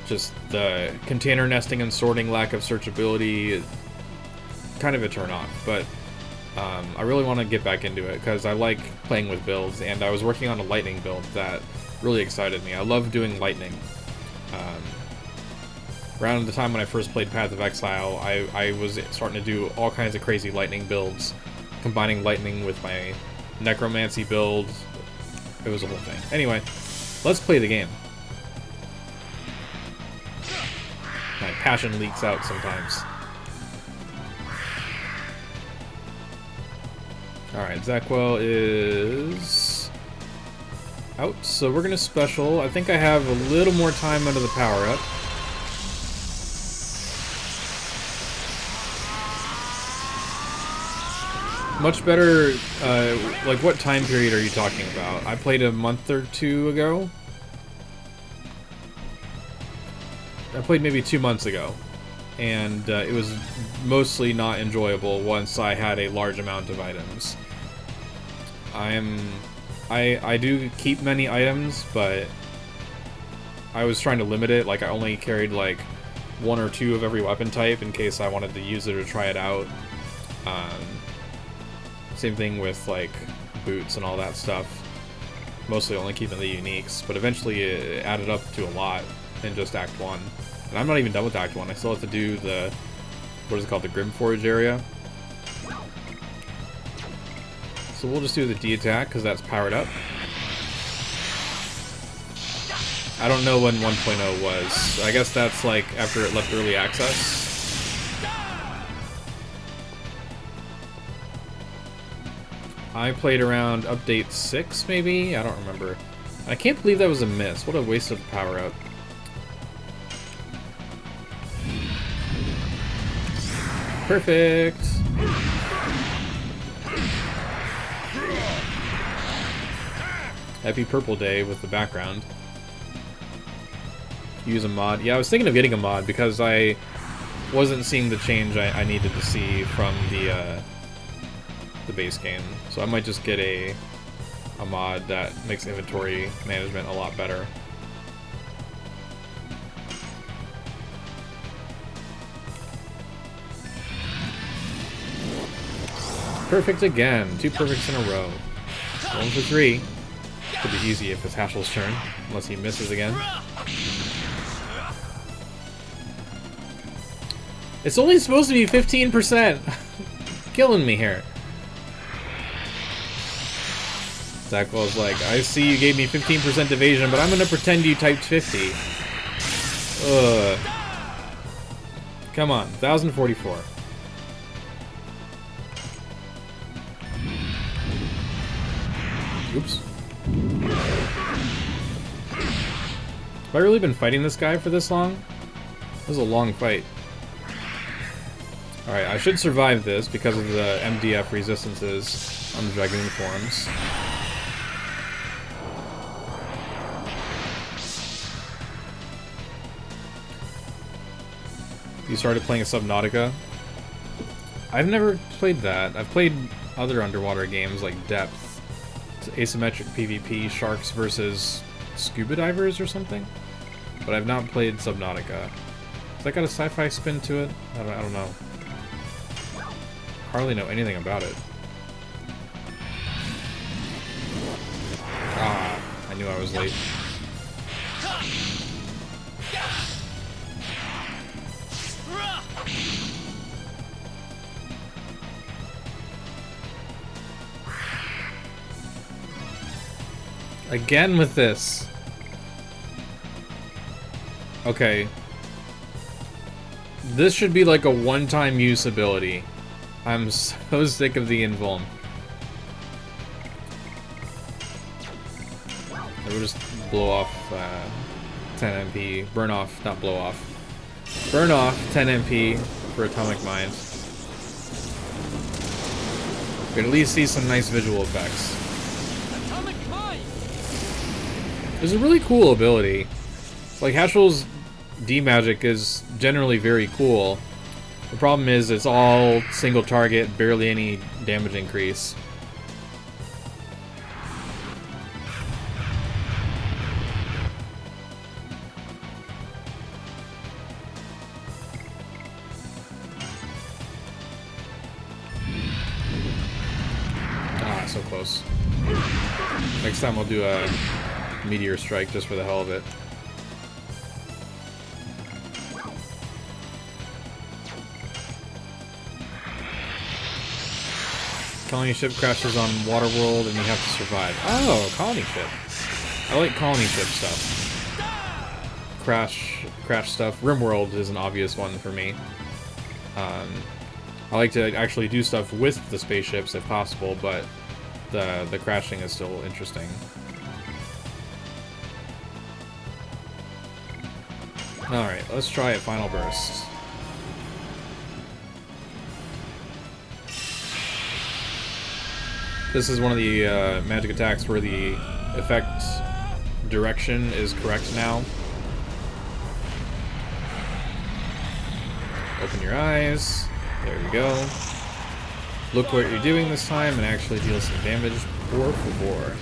Just the container nesting and sorting, lack of searchability, kind of a turn-off, but I really want to get back into it because I like playing with builds, and I was working on a lightning build that really excited me. I love doing lightning. Around the time when I first played Path of Exile, I was starting to do all kinds of crazy lightning builds, combining lightning with my necromancy build. It was a whole thing. Anyway, let's play the game. My passion leaks out sometimes. Alright, Zaquel is out, so we're gonna special. I think I have a little more time under the power-up. Much better, like what time period are you talking about? I played a month or 2 ago. I played maybe 2 months ago. And it was mostly not enjoyable once I had a large amount of items. I do keep many items, but I was trying to limit it. Like I only carried like 1 or 2 of every weapon type in case I wanted to use it or try it out. Same thing with like boots and all that stuff. Mostly only keeping the uniques, but eventually it added up to a lot in just Act 1. And I'm not even done with Act 1. I still have to do the, what is it called, the Grimforge area. So we'll just do the D attack, because that's powered up. I don't know when 1.0 was. I guess that's like after it left early access. I played around update 6, maybe? I don't remember. I can't believe that was a miss. What a waste of the power up. Perfect! Happy Purple Day with the background. Use a mod. Yeah, I was thinking of getting a mod because I wasn't seeing the change I needed to see from the base game. So I might just get a mod that makes inventory management a lot better. Perfect again. 2 perfects in a row. 1 for 3. Could be easy if it's Hashel's turn, unless he misses again. It's only supposed to be 15%! Killing me here. Zaquel's like, I see you gave me 15% evasion, but I'm gonna pretend you typed 50. Ugh. Come on, 1044. Oops. Have I really been fighting this guy for this long? This was a long fight. Alright, I should survive this because of the MDF resistances on the Dragoon forms. You started playing Subnautica? I've never played that. I've played other underwater games like Depth, asymmetric PvP, sharks versus scuba divers or something, but I've not played Subnautica. Has that got a sci-fi spin to it? I don't know. Hardly know anything about it. Ah, I knew I was late. Again with this. Okay. This should be like a one-time use ability. I'm so sick of the invuln. I will just blow off 10 MP. Burn off, not blow off. Burn off 10 MP for Atomic Mind. We could at least see some nice visual effects. It's a really cool ability. Like, Haschel's D-Magic is generally very cool. The problem is it's all single target, barely any damage increase. Ah, so close. Next time we'll do a Meteor Strike just for the hell of it. Colony ship crashes on Waterworld and you have to survive. Oh, colony ship. I like colony ship stuff. Crash stuff. RimWorld is an obvious one for me. I like to actually do stuff with the spaceships if possible, but the crashing is still interesting. Alright, let's try it. Final Burst. This is one of the magic attacks where the effect direction is correct now. Open your eyes. There we go. Look what you're doing this time and actually deal some damage. Por favor.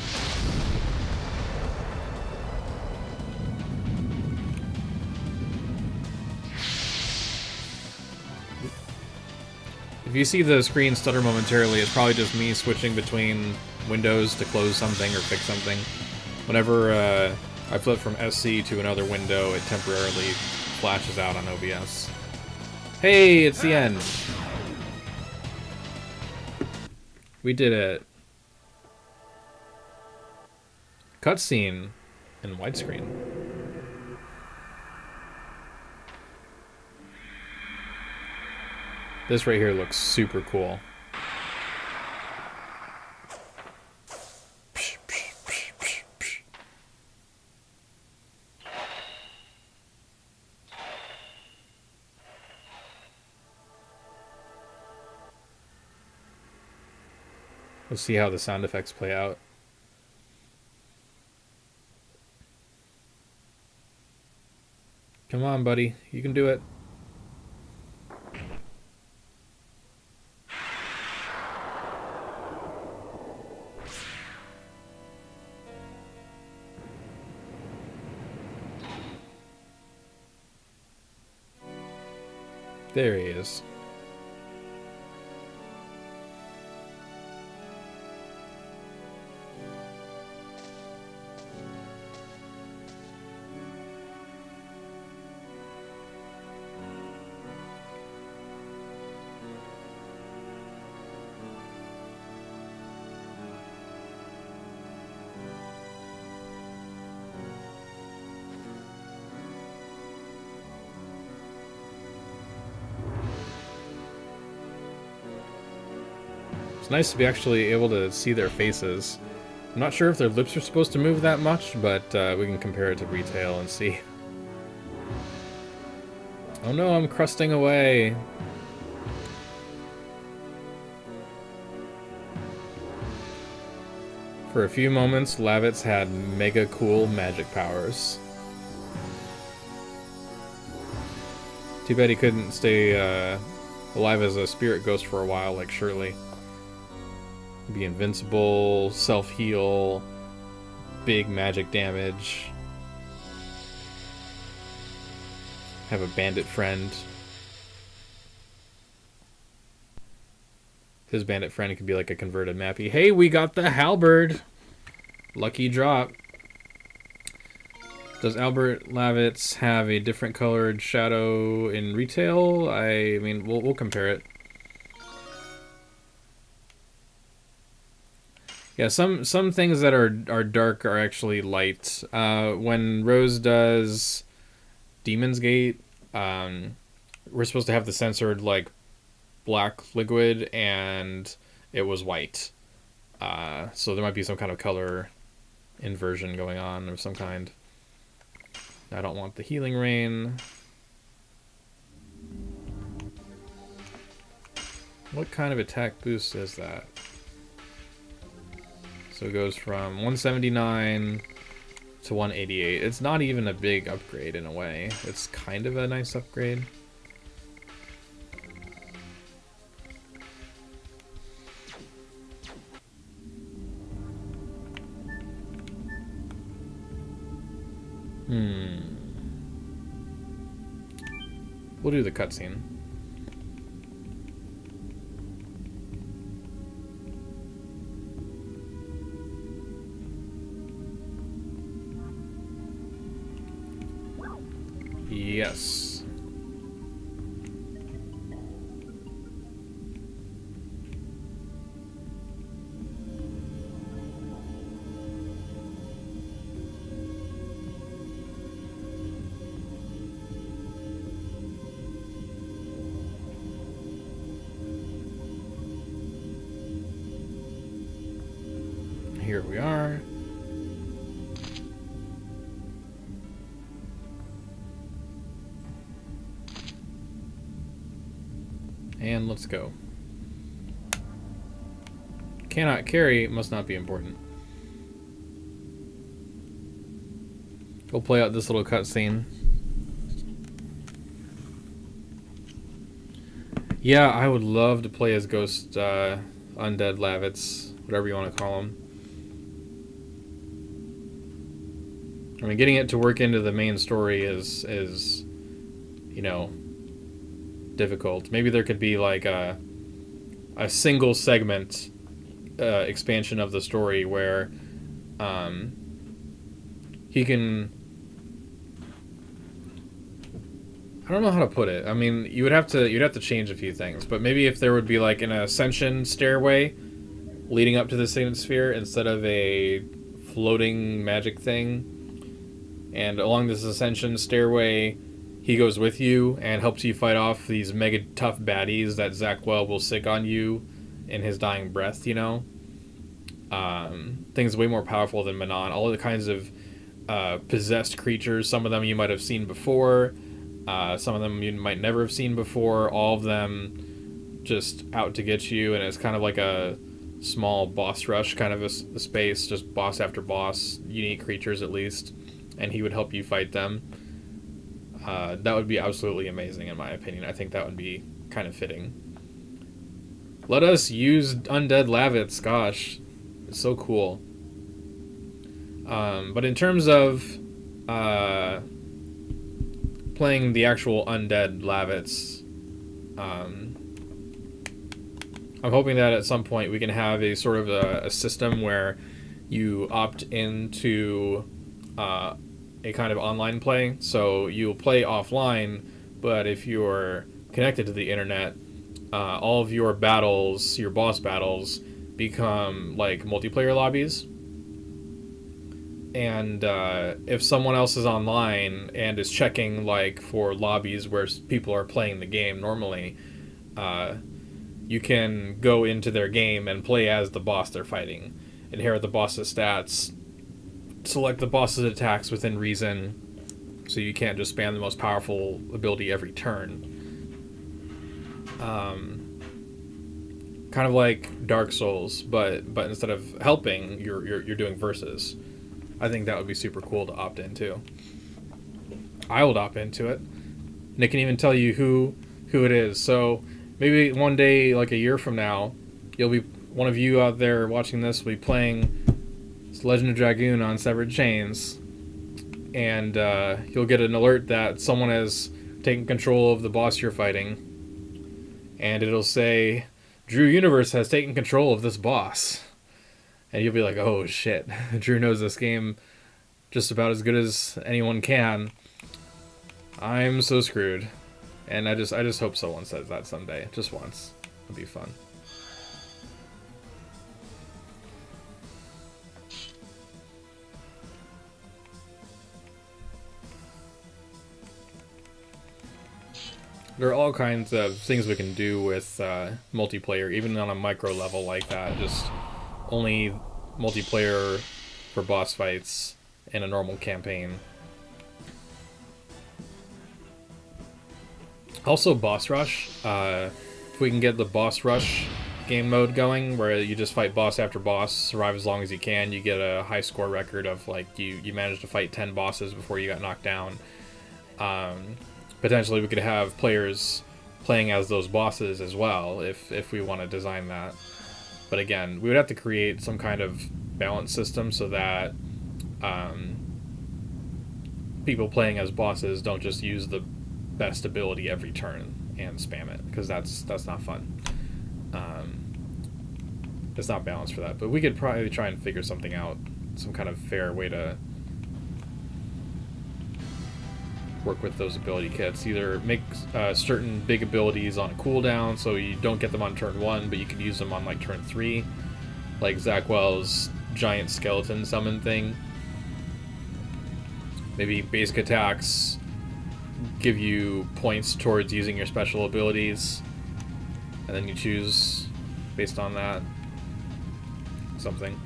If you see the screen stutter momentarily, it's probably just me switching between windows to close something or fix something. Whenever I flip from SC to another window, it temporarily flashes out on OBS. Hey, it's the end. We did it. Cutscene in widescreen. This right here looks super cool. Let's see how the sound effects play out. Come on, buddy. You can do it. There he is. It's nice to be actually able to see their faces. I'm not sure if their lips are supposed to move that much, but we can compare it to retail and see. Oh no, I'm crusting away. For a few moments, Lavitz had mega cool magic powers. Too bad he couldn't stay alive as a spirit ghost for a while, like Shirley. Be invincible, self-heal, big magic damage. Have a bandit friend. His bandit friend could be like a converted Mappy. Hey, we got the halberd! Lucky drop. Does Albert Lavitz have a different colored shadow in retail? I mean, we'll compare it. Yeah, some things that are dark are actually light. When Rose does Demon's Gate, we're supposed to have the censored like black liquid, and it was white. So there might be some kind of color inversion going on of some kind. I don't want the healing rain. What kind of attack boost is that? So it goes from 179 to 188. It's not even a big upgrade in a way. It's kind of a nice upgrade. We'll do the cutscene. Yes. Here we are. And let's go. Cannot carry must not be important. We'll play out this little cutscene. Yeah, I would love to play as Ghost Undead Lavitz, whatever you want to call him. I mean, getting it to work into the main story is you know, difficult. Maybe there could be like a single segment expansion of the story where he can, I don't know how to put it. I mean, you'd have to change a few things, but maybe if there would be like an ascension stairway leading up to the Signet Sphere instead of a floating magic thing, and along this ascension stairway he goes with you and helps you fight off these mega tough baddies that Zackwell will sick on you in his dying breath, you know? Things way more powerful than Manon. All of the kinds of possessed creatures, some of them you might have seen before, some of them you might never have seen before, all of them just out to get you, and it's kind of like a small boss rush kind of a space, just boss after boss, unique creatures at least, and he would help you fight them. That would be absolutely amazing in my opinion. I think that would be kind of fitting. Let us use Undead Lavitz, gosh. It's so cool. But in terms of playing the actual Undead Lavitz, I'm hoping that at some point we can have a sort of a system where you opt into a kind of online play. So you'll play offline, but if you're connected to the internet, all of your battles, your boss battles, become like multiplayer lobbies. And if someone else is online and is checking like for lobbies where people are playing the game normally, you can go into their game and play as the boss they're fighting, inherit the boss's stats, select the boss's attacks within reason, so you can't just spam the most powerful ability every turn. kind of like Dark Souls, but instead of helping, you're doing versus. I think that would be super cool to opt into. I would opt into it. And it can even tell you who it is. So maybe one day, like a year from now, you'll be one of you out there watching this will be playing Legend of Dragoon on Severed Chains, and you'll get an alert that someone has taken control of the boss you're fighting, and it'll say, DrewUniverse has taken control of this boss. And you'll be like, oh shit, Drew knows this game just about as good as anyone can. I'm so screwed. And I just hope someone says that someday. Just once. It'll be fun. There are all kinds of things we can do with multiplayer, even on a micro level like that. Just only multiplayer for boss fights in a normal campaign. Also, boss rush. If we can get the boss rush game mode going, where you just fight boss after boss, survive as long as you can, you get a high score record of like you managed to fight 10 bosses before you got knocked down. Potentially we could have players playing as those bosses as well, if we want to design that. But again, we would have to create some kind of balance system so that people playing as bosses don't just use the best ability every turn and spam it, because that's not fun. It's not balanced for that. But we could probably try and figure something out, some kind of fair way to work with those ability kits. Either make certain big abilities on a cooldown so you don't get them on turn 1, but you can use them on like turn 3, like Zackwell's giant skeleton summon thing. Maybe basic attacks give you points towards using your special abilities, and then you choose based on that something.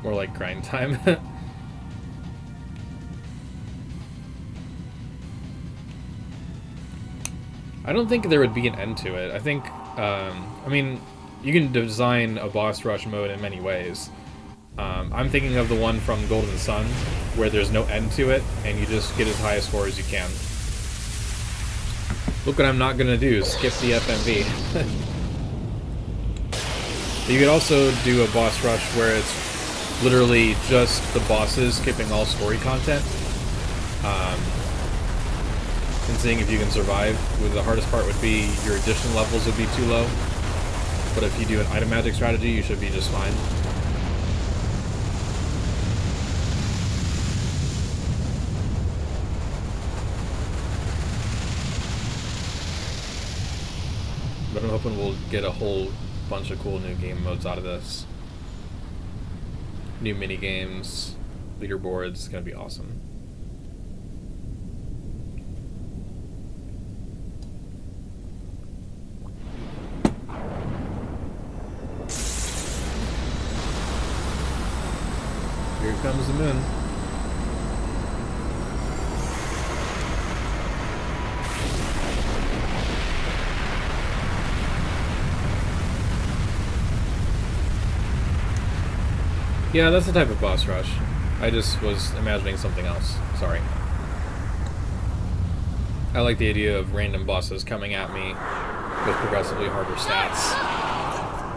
More like grind time. I don't think there would be an end to it. I think, I mean, you can design a boss rush mode in many ways. I'm thinking of the one from Golden Sun, where there's no end to it, and you just get as high a score as you can. Look what I'm not gonna do, skip the FMV. You could also do a boss rush where it's literally just the bosses skipping all story content, and seeing if you can survive. The hardest part would be your addition levels would be too low, but if you do an item magic strategy, you should be just fine. But I'm hoping we'll get a whole bunch of cool new game modes out of this. New mini games, leaderboards. It's gonna be awesome. Here comes the moon. Yeah, that's the type of boss rush. I just was imagining something else. Sorry. I like the idea of random bosses coming at me with progressively harder stats.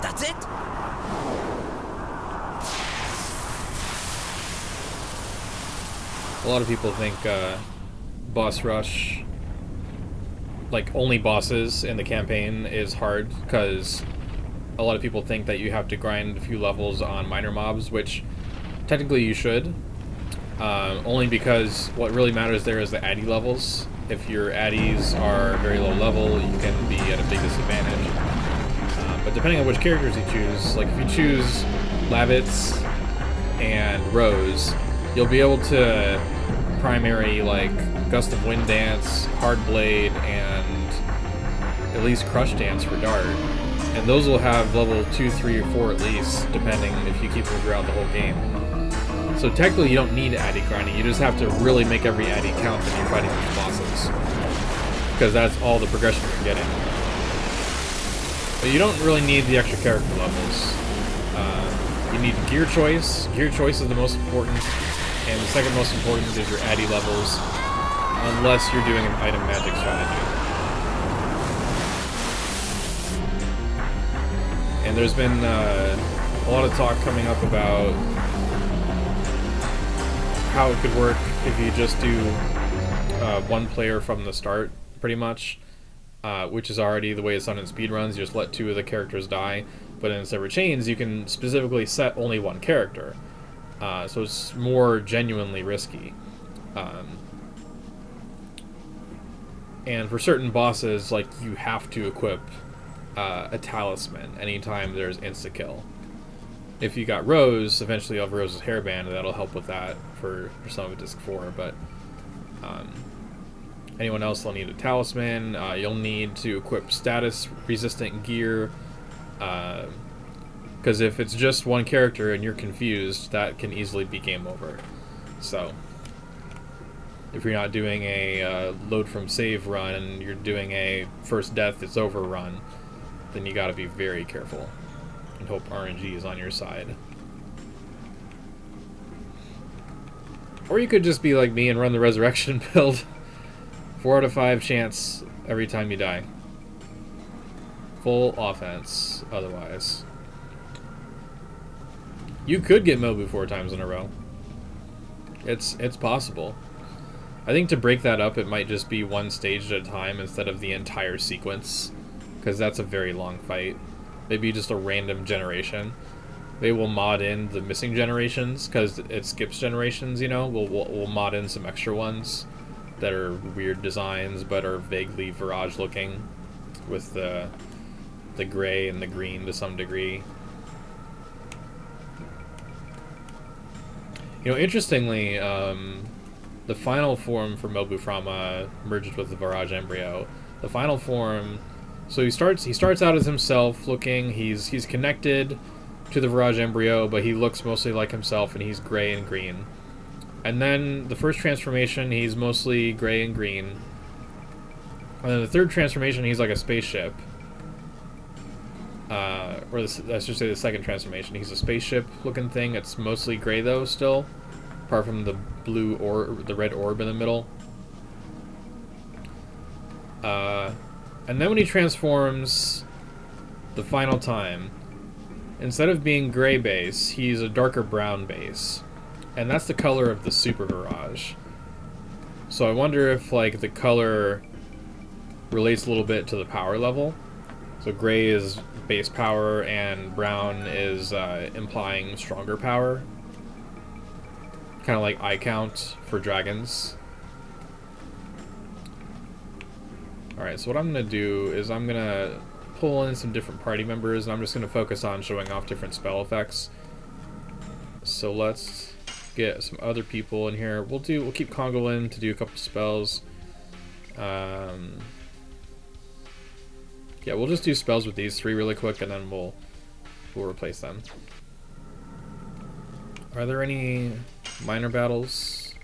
That's it? A lot of people think boss rush, like only bosses in the campaign, is hard because a lot of people think that you have to grind a few levels on minor mobs, which technically you should, only because what really matters there is the addy levels. If your addies are very low level, you can be at a big disadvantage. But depending on which characters you choose, like if you choose Lavitz and Rose, you'll be able to primary like Gust of Wind Dance, Hard Blade, and at least Crush Dance for Dart. And those will have level 2, 3, or 4 at least, depending if you keep them throughout the whole game. So technically you don't need addy grinding, you just have to really make every addy count when you're fighting these bosses. Because that's all the progression you're getting. But you don't really need the extra character levels. You need gear choice. Gear choice is the most important. And the second most important is your addy levels. Unless you're doing an item magic strategy. And there's been a lot of talk coming up about how it could work if you just do one player from the start, pretty much, which is already the way it's done in speedruns. You just let 2 of the characters die, but in Severed Chains, you can specifically set only one character, so it's more genuinely risky. And for certain bosses, like, you have to equip a talisman anytime there's insta-kill. If you got Rose, eventually you'll have Rose's hairband, and that'll help with that for some of Disc 4, but anyone else will need a talisman. You'll need to equip status-resistant gear, because if it's just one character and you're confused, that can easily be game over. So, if you're not doing a load from save run and you're doing a first death it's over run, then you gotta be very careful and hope RNG is on your side. Or you could just be like me and run the resurrection build. 4 out of 5 chance every time you die. Full offense otherwise. You could get Mobu 4 times in a row. It's possible. I think to break that up, it might just be one stage at a time instead of the entire sequence, because that's a very long fight. Maybe just a random generation. They will mod in the missing generations, because it skips generations, you know? We'll mod in some extra ones that are weird designs, but are vaguely Virage looking, with the gray and the green to some degree. You know, interestingly, the final form for Mobu Frama merged with the Virage Embryo. The final form, so he starts out as himself looking, he's connected to the Virage Embryo, but he looks mostly like himself and he's gray and green. And then the first transformation, he's mostly gray and green. And then the third transformation, he's like a spaceship. I should say the second transformation, he's a spaceship looking thing. It's mostly gray though still, apart from the blue orb, the red orb in the middle. And then when he transforms the final time, instead of being gray base, he's a darker brown base. And that's the color of the Super Virage. So I wonder if like the color relates a little bit to the power level. So gray is base power and brown is implying stronger power. Kind of like eye count for dragons. Alright, so what I'm going to do is I'm going to pull in some different party members, and I'm just going to focus on showing off different spell effects. So let's get some other people in here. We'll keep Congo in to do a couple spells. Yeah, we'll just do spells with these 3 really quick, and then we'll replace them. Are there any minor battles?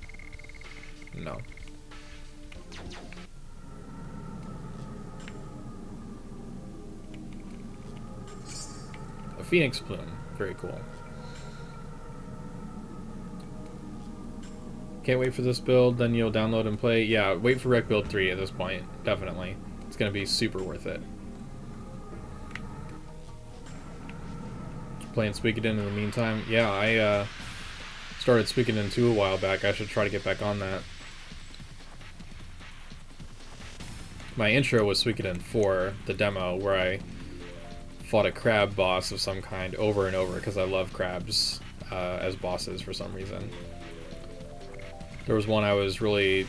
No. A Phoenix Plume. Very cool. Can't wait for this build, then you'll download and play. Yeah, wait for Rec Build 3 at this point. Definitely. It's going to be super worth it. Playing Suikoden in the meantime. Yeah, I started Suikoden 2 a while back. I should try to get back on that. My intro was Suikoden 4, the demo, where I fought a crab boss of some kind over and over because I love crabs as bosses for some reason. There was one I was really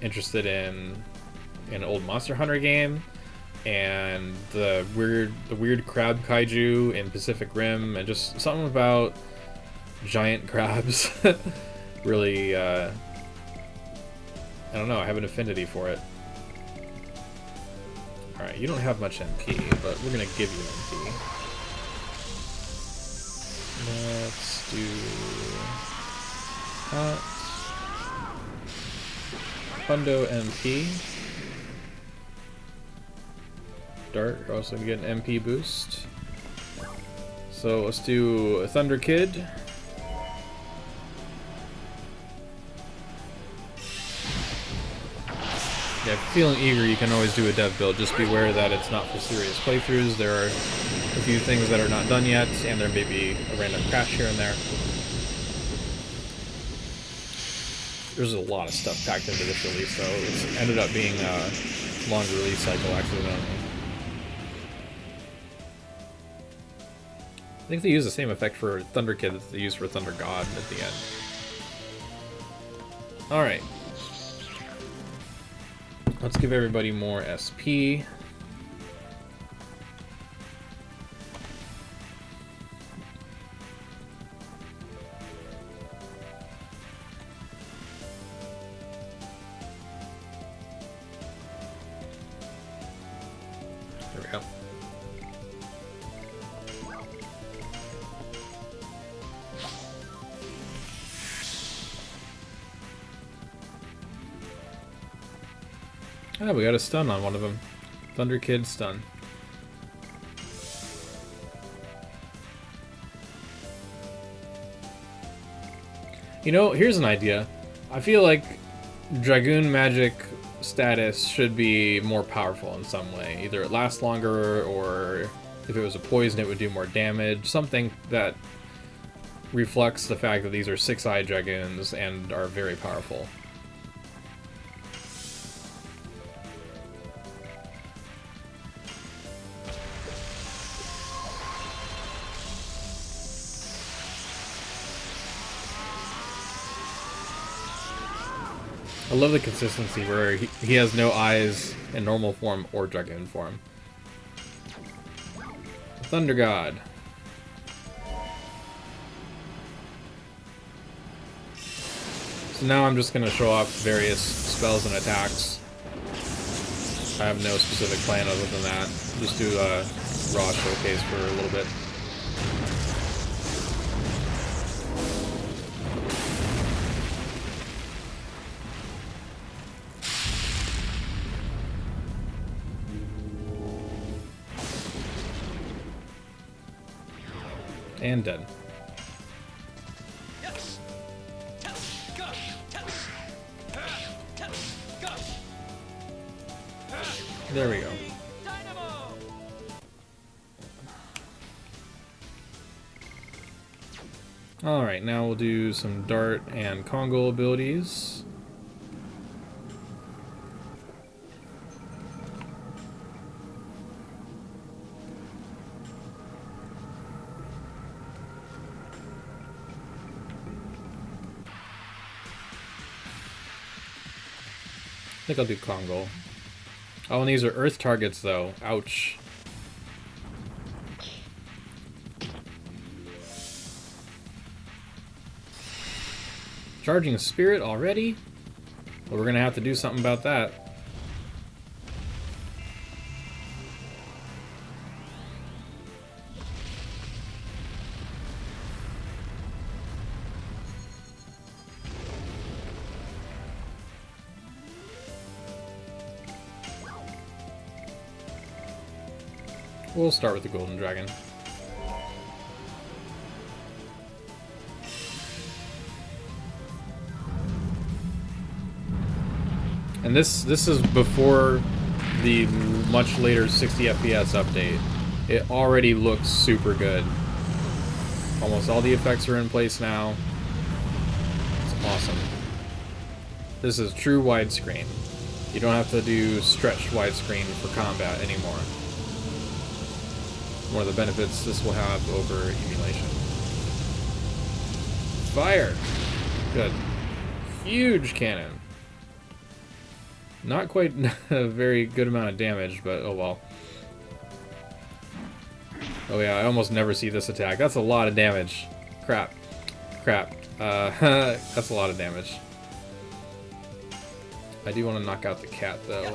interested in an old Monster Hunter game, and the weird crab kaiju in Pacific Rim, and just something about giant crabs really I don't know, I have an affinity for it. Alright, you don't have much MP, but we're gonna give you MP. Let's do that. Hundo MP. Dart, you're also gonna get an MP boost. So let's do Thunder Kid. Yeah, if you're feeling eager, you can always do a dev build. Just beware that it's not for serious playthroughs. There are a few things that are not done yet, and there may be a random crash here and there. There's a lot of stuff packed into this release, though. It's ended up being a long release cycle, accidentally. I think they use the same effect for Thunder Kid that they use for Thunder God at the end. Alright. Let's give everybody more SP. There we go. Oh, we got a stun on one of them. Thunder Kid stun. You know, here's an idea. I feel like Dragoon magic status should be more powerful in some way. Either it lasts longer, or if it was a poison, it would do more damage. Something that reflects the fact that these are 6-eye Dragoons and are very powerful. I love the consistency where he has no eyes in normal form or Dragoon form. Thunder God. So now I'm just going to show off various spells and attacks. I have no specific plan other than that. Just do a raw showcase for a little bit. And dead. There we go. Alright, now we'll do some dart and Congo abilities. I think I'll do Congo. Oh, and these are earth targets, though. Ouch. Charging Spirit already? Well, we're gonna have to do something about that. We'll start with the Golden Dragon. And this is before the much later 60 FPS update. It already looks super good. Almost all the effects are in place now. It's awesome. This is true widescreen. You don't have to do stretched widescreen for combat anymore. One of the benefits this will have over emulation. Fire! Good. Huge cannon. Not quite a very good amount of damage, but oh well. Oh yeah, I almost never see this attack. That's a lot of damage. Crap. Crap. That's a lot of damage. I do want to knock out the cat, though.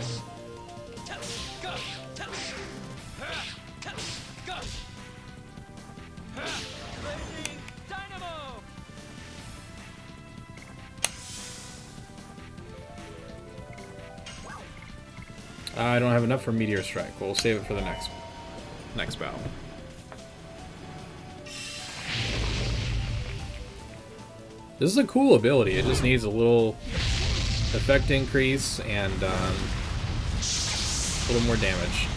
I don't have enough for Meteor Strike. We'll save it for the next battle. This is a cool ability. It just needs a little effect increase and a little more damage.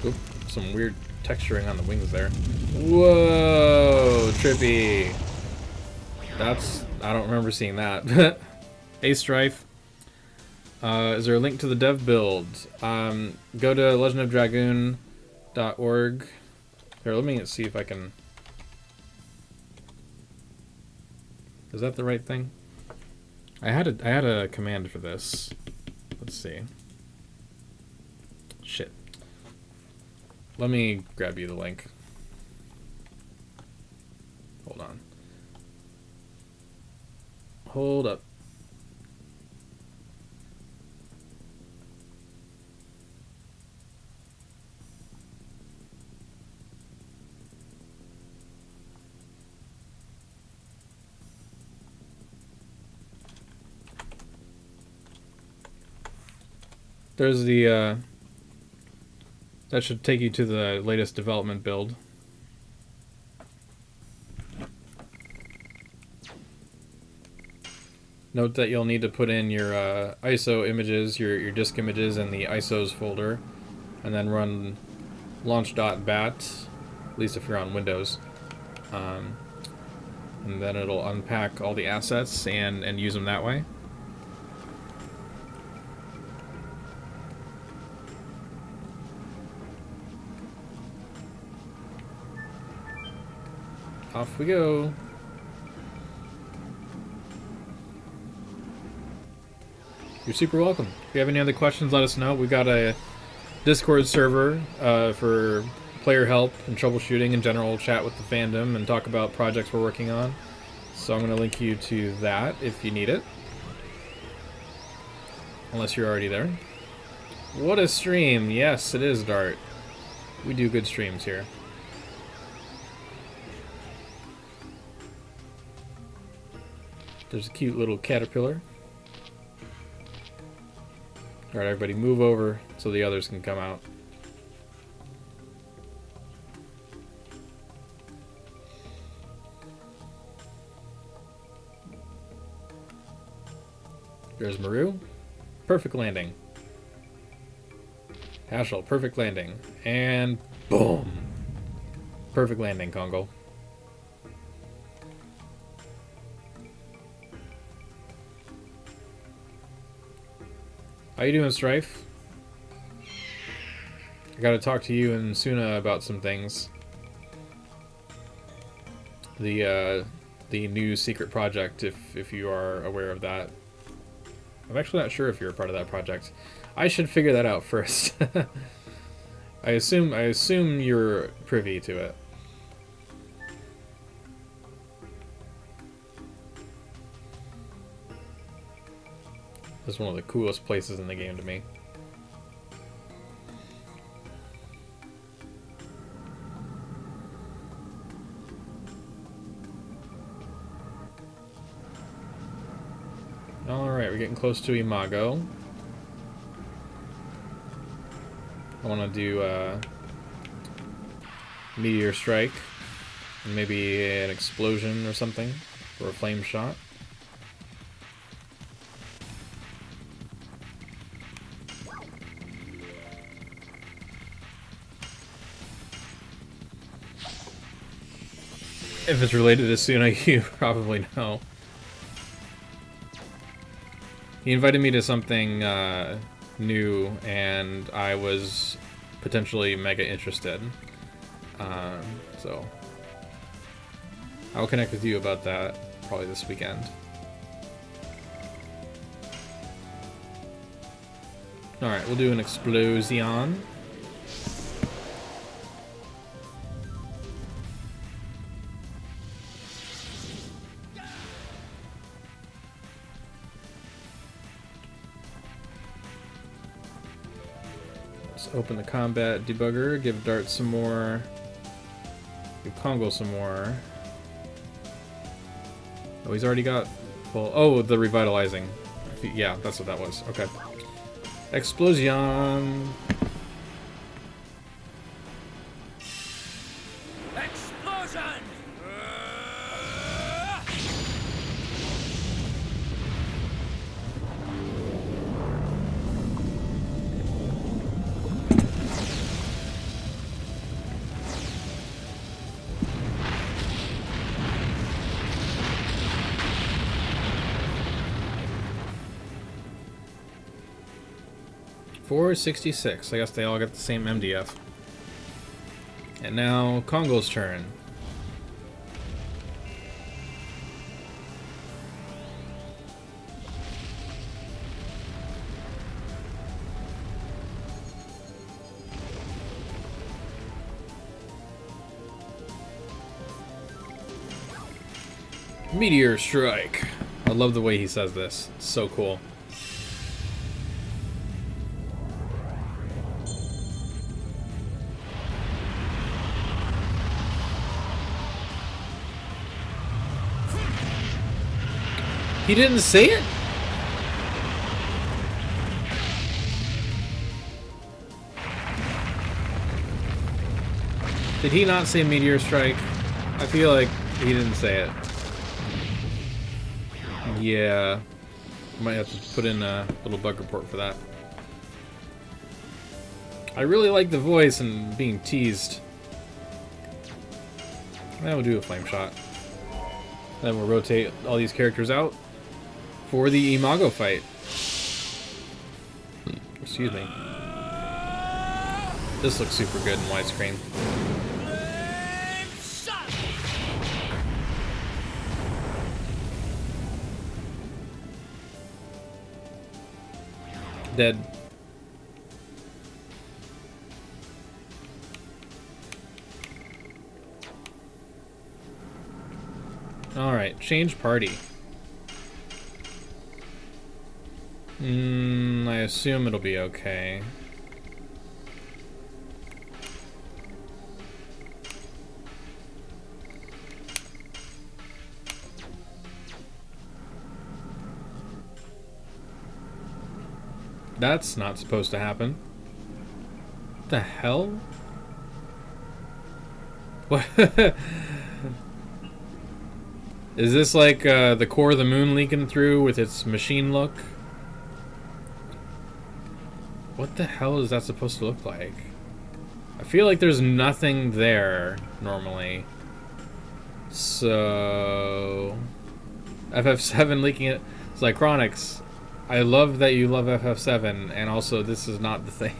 Oop, some weird texturing on the wings there. Whoa, trippy. I don't remember seeing that. Hey, Strife. Is there a link to the Devbuilds? Go to legendofdragoon.org. Here, let me see if I can... Is that the right thing? I had a command for this. Let's see. Shit. Let me grab you the link. Hold on. Hold up. There's the, that should take you to the latest development build. Note that you'll need to put in your ISO images, your disk images in the ISOs folder, and then run launch.bat, at least if you're on Windows. And then it'll unpack all the assets and use them that way. Off we go. You're super welcome. If you have any other questions, let us know. We've got a Discord server for player help and troubleshooting in general, chat with the fandom and talk about projects we're working on. So I'm going to link you to that if you need it. Unless you're already there. What a stream. Yes, it is, Dart. We do good streams here. There's a cute little caterpillar. Alright, everybody move over so the others can come out. There's Maru. Perfect landing. Hashel, perfect landing. And boom! Perfect landing, Kongo. How you doing, Strife? I gotta talk to you and Suna about some things. The new secret project, if you are aware of that. I'm actually not sure if you're a part of that project. I should figure that out first. I assume you're privy to it. It's one of the coolest places in the game to me. Alright, we're getting close to Imago. I want to do Meteor Strike, and maybe an explosion or something for a flame shot. If it's related to Suna, you probably know. He invited me to something new, and I was potentially mega interested. So I'll connect with you about that probably this weekend. Alright, we'll do an explosion. Open the combat debugger, give Dart some more, give Kongo some more. Oh, he's already got full. Oh, the revitalizing. Yeah, that's what that was. Okay. Explosion. Explosion! 466. I guess they all get the same MDF. And now Kongo's turn. Meteor strike. I love the way he says this. It's so cool. He didn't say it? Did he not say meteor strike? I feel like he didn't say it. Yeah. Might have to put in a little bug report for that. I really like the voice and being teased. Now we'll do a flame shot. Then we'll rotate all these characters out for the Imago fight. Excuse me. This looks super good in widescreen. Dead. Alright, change party. I assume it'll be okay. That's not supposed to happen. What the hell? What? Is this like the core of the moon leaking through with its machine look? What the hell is that supposed to look like? I feel like there's nothing there normally. So FF7 leaking it. Zychronics. I love that you love FF7, and also this is not the thing.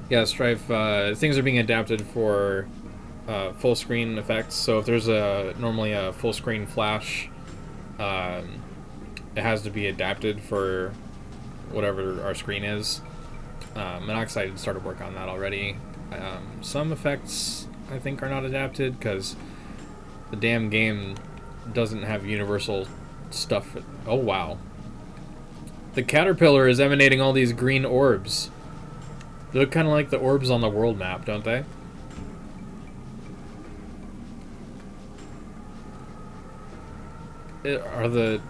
Yeah, Strife, things are being adapted for full screen effects. So if there's normally a full screen flash, it has to be adapted for whatever our screen is. Monoxide started work on that already. Some effects I think are not adapted because the damn game doesn't have universal stuff. Oh wow. The caterpillar is emanating all these green orbs. They look kind of like the orbs on the world map, don't they? Are the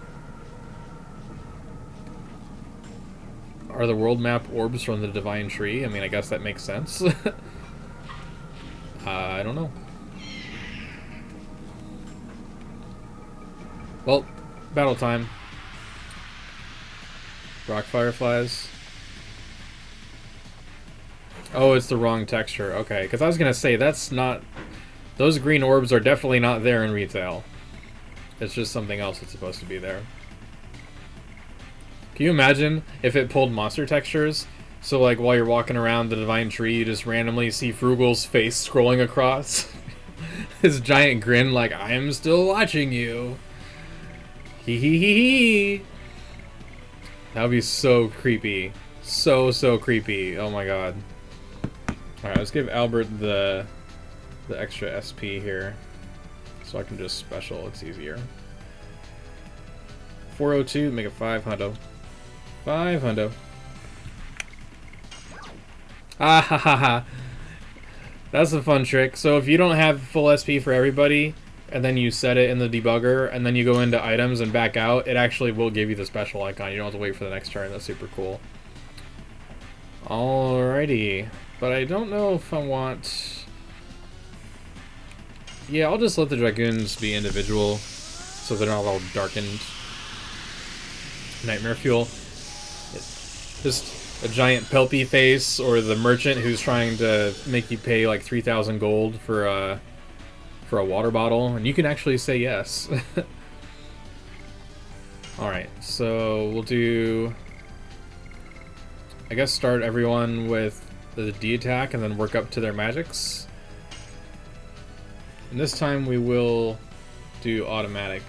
world map orbs from the Divine Tree? I mean, I guess that makes sense. I don't know. Well, battle time. Rock fireflies. Oh, it's the wrong texture. Okay, because I was gonna say that's not. Those green orbs are definitely not there in retail. It's just something else that's supposed to be there. Can you imagine if it pulled monster textures? So, like, while you're walking around the Divine Tree, you just randomly see Frugal's face scrolling across. His giant grin, like, I am still watching you. Hee hee hee hee. That would be so creepy. So creepy. Oh my god. Alright, let's give Albert the extra SP here. So I can just special, it's easier. 402, make it 500. 500. Ah ha ha ha. That's a fun trick. So if you don't have full SP for everybody, and then you set it in the debugger, and then you go into items and back out, it actually will give you the special icon. You don't have to wait for the next turn. That's super cool. Alrighty. But I don't know if I want... Yeah, I'll just let the Dragoons be individual, so they're not all darkened. Nightmare Fuel. Just a giant Pelpy face, or the merchant who's trying to make you pay like 3,000 gold for a water bottle, and you can actually say yes. Alright, so we'll do... I guess start everyone with the D attack and then work up to their magics. And this time we will do automatic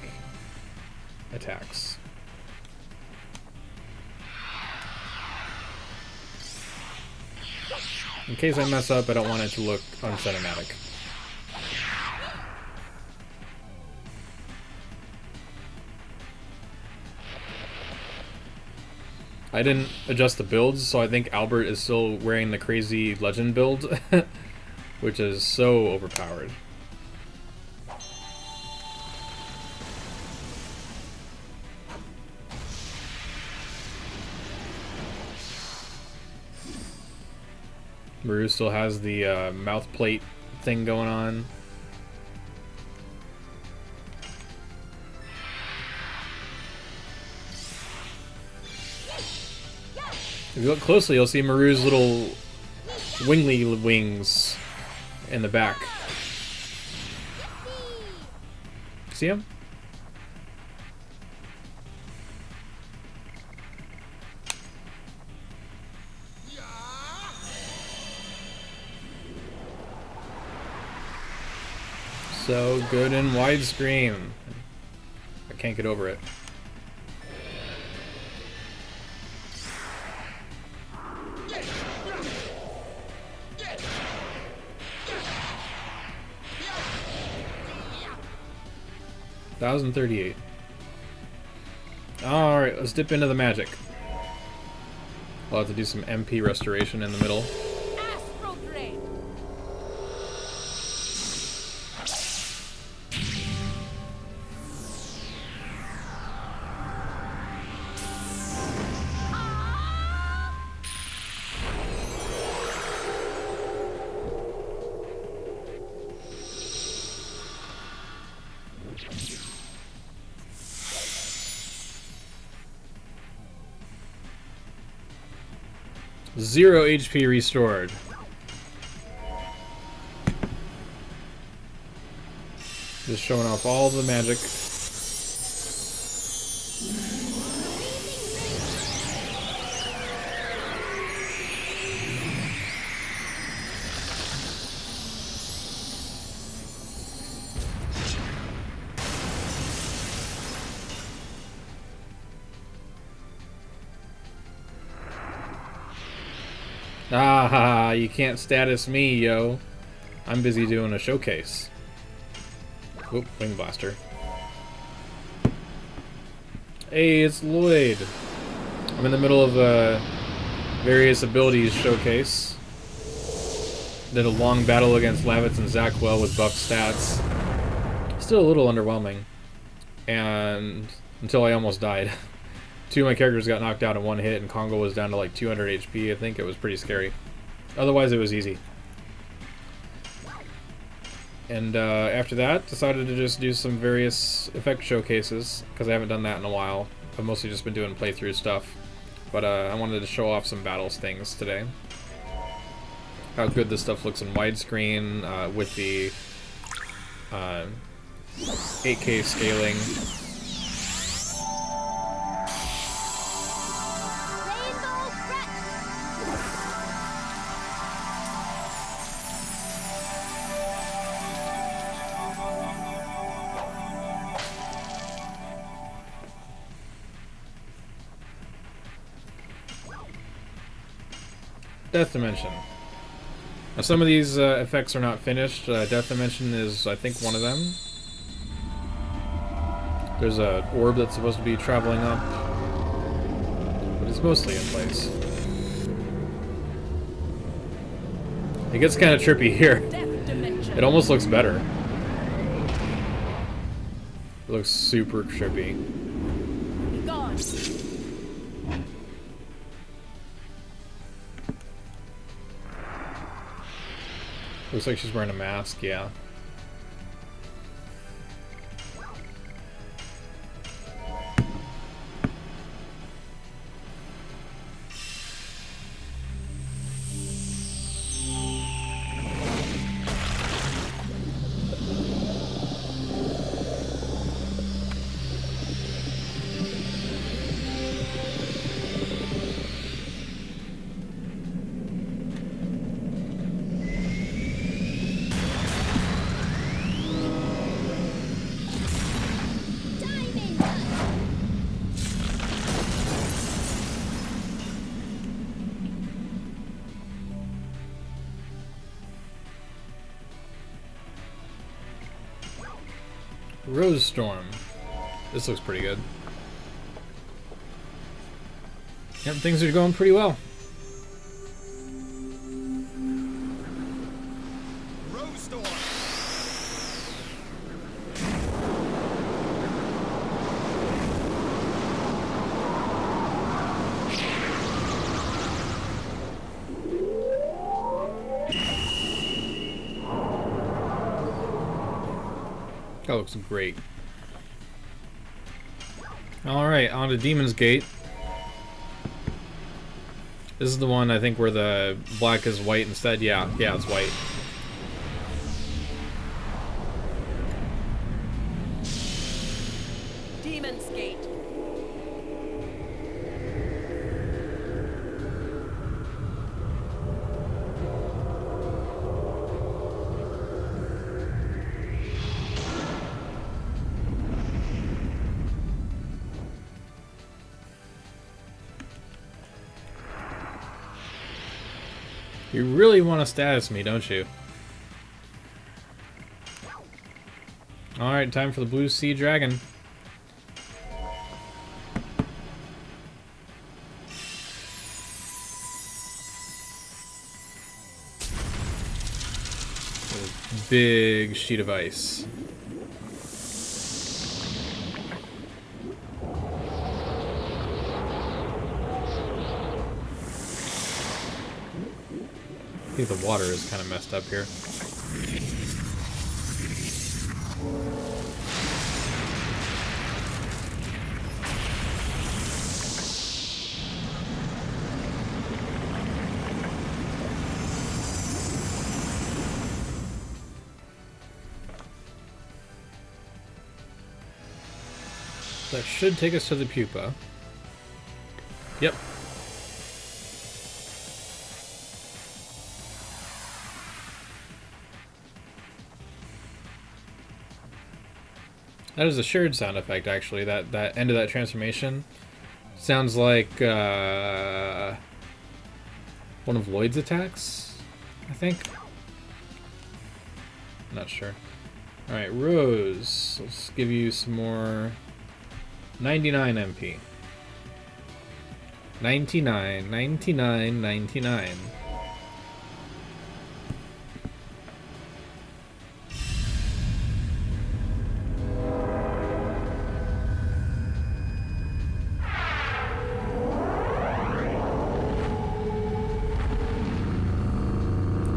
attacks. In case I mess up, I don't want it to look uncinematic. I didn't adjust the builds, so I think Albert is still wearing the crazy legend build, which is so overpowered. Maru still has the mouth plate thing going on. If you look closely, you'll see Maru's little wingly wings in the back. See him? So good in widescreen. I can't get over it. $1,038. Alright, let's dip into the magic. I'll have to do some MP restoration in the middle. Zero HP restored. Just showing off all the magic. Ah, you can't status me, yo. I'm busy doing a showcase. Whoop, Wing Blaster. Hey, it's Lloyd. I'm in the middle of a various abilities showcase. Did a long battle against Lavitz and Zakwell with buff stats. Still a little underwhelming. And until I almost died. Two of my characters got knocked out in one hit, and Congo was down to like 200 HP. I think it was pretty scary. Otherwise, it was easy. And after that, decided to just do some various effect showcases, because I haven't done that in a while. I've mostly just been doing playthrough stuff. But I wanted to show off some battles things today. How good this stuff looks in widescreen with the 8K scaling. Death Dimension. Now some of these effects are not finished. Death Dimension is, I think, one of them. There's a orb that's supposed to be traveling up, but it's mostly in place. It gets kind of trippy here. Death dimension. It almost looks better. It looks super trippy. Be gone. Looks like she's wearing a mask, yeah. Rose Storm. This looks pretty good. Yep, things are going pretty well. Rose Storm. That looks great. Alright, on to Demon's Gate. This is the one, I think, where the black is white instead. Yeah, it's white. Demon's Gate. You really want to status me, don't you? Alright, time for the Blue Sea Dragon. A big sheet of ice. I think the water is kind of messed up here. That should take us to the pupa. Yep. That is a shared sound effect, actually. That end of that transformation sounds like one of Lloyd's attacks, I think. Not sure. Alright, Rose. Let's give you some more 99 MP. 99, 99, 99.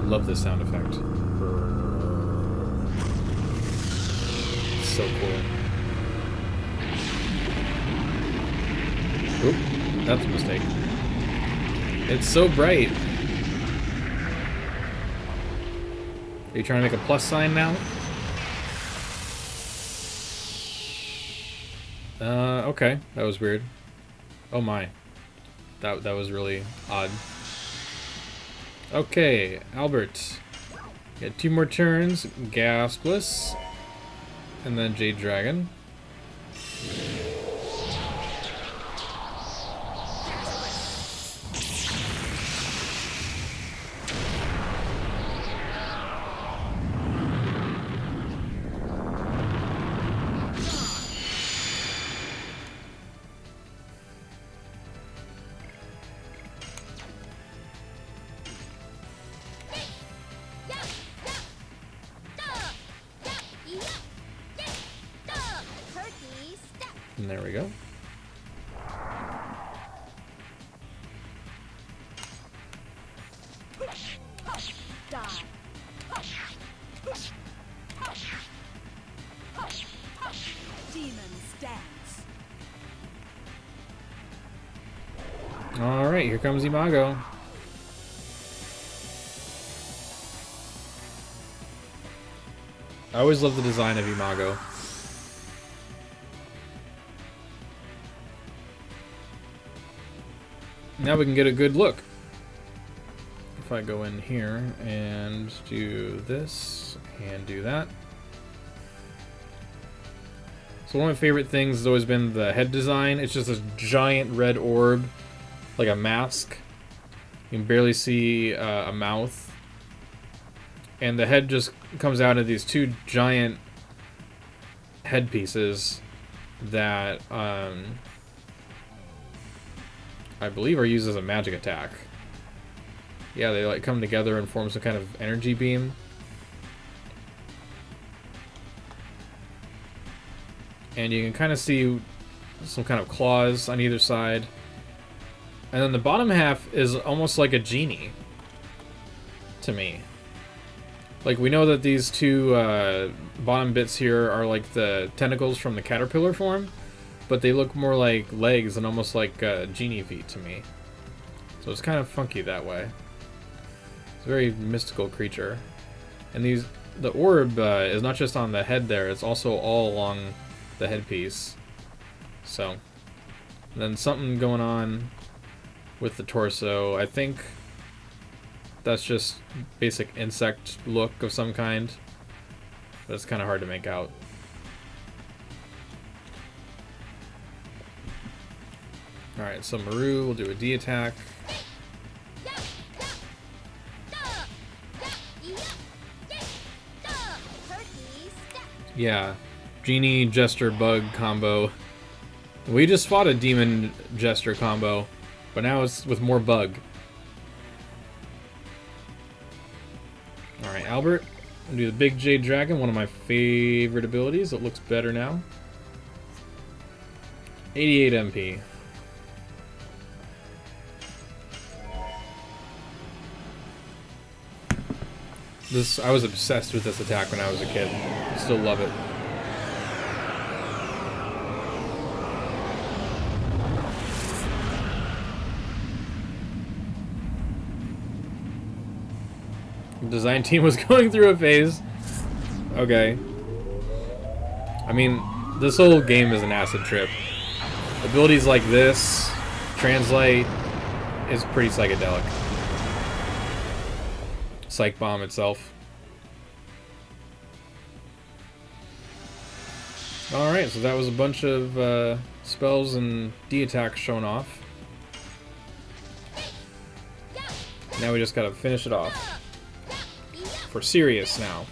Love this sound effect. So cool. Oop, that's a mistake. It's so bright. Are you trying to make a plus sign now? Okay, that was weird. Oh my. That was really odd. Okay, Albert. Got 2 more turns. Gaspless. And then Jade Dragon. And there we go. Alright, here comes Imago. I always love the design of Imago. Now we can get a good look. If I go in here and do this and do that. So one of my favorite things has always been the head design. It's just this giant red orb, like a mask. You can barely see a mouth. And the head just comes out of these two giant headpieces that I believe are used as a magic attack. Yeah, they like come together and form some kind of energy beam. And you can kind of see some kind of claws on either side. And then the bottom half is almost like a genie to me. Like, we know that these two bottom bits here are like the tentacles from the caterpillar form, but they look more like legs and almost like genie feet to me. So it's kind of funky that way. It's a very mystical creature. And the orb is not just on the head there, it's also all along the headpiece. So, and then something going on with the torso. I think that's just basic insect look of some kind, but it's kind of hard to make out. Alright, so Maru will do a D attack. Yeah, Genie, Jester, Bug combo. We just fought a Demon Jester combo, but now it's with more Bug. Alright, Albert. I'll do the Big Jade Dragon, one of my favorite abilities. It looks better now. 88 MP. I was obsessed with this attack when I was a kid. I still love it. The design team was going through a phase. Okay. I mean, this whole game is an acid trip. Abilities like this, Translate, is pretty psychedelic. Psych Bomb itself. Alright, so that was a bunch of spells and D attacks shown off. Now we just gotta finish it off. For serious now.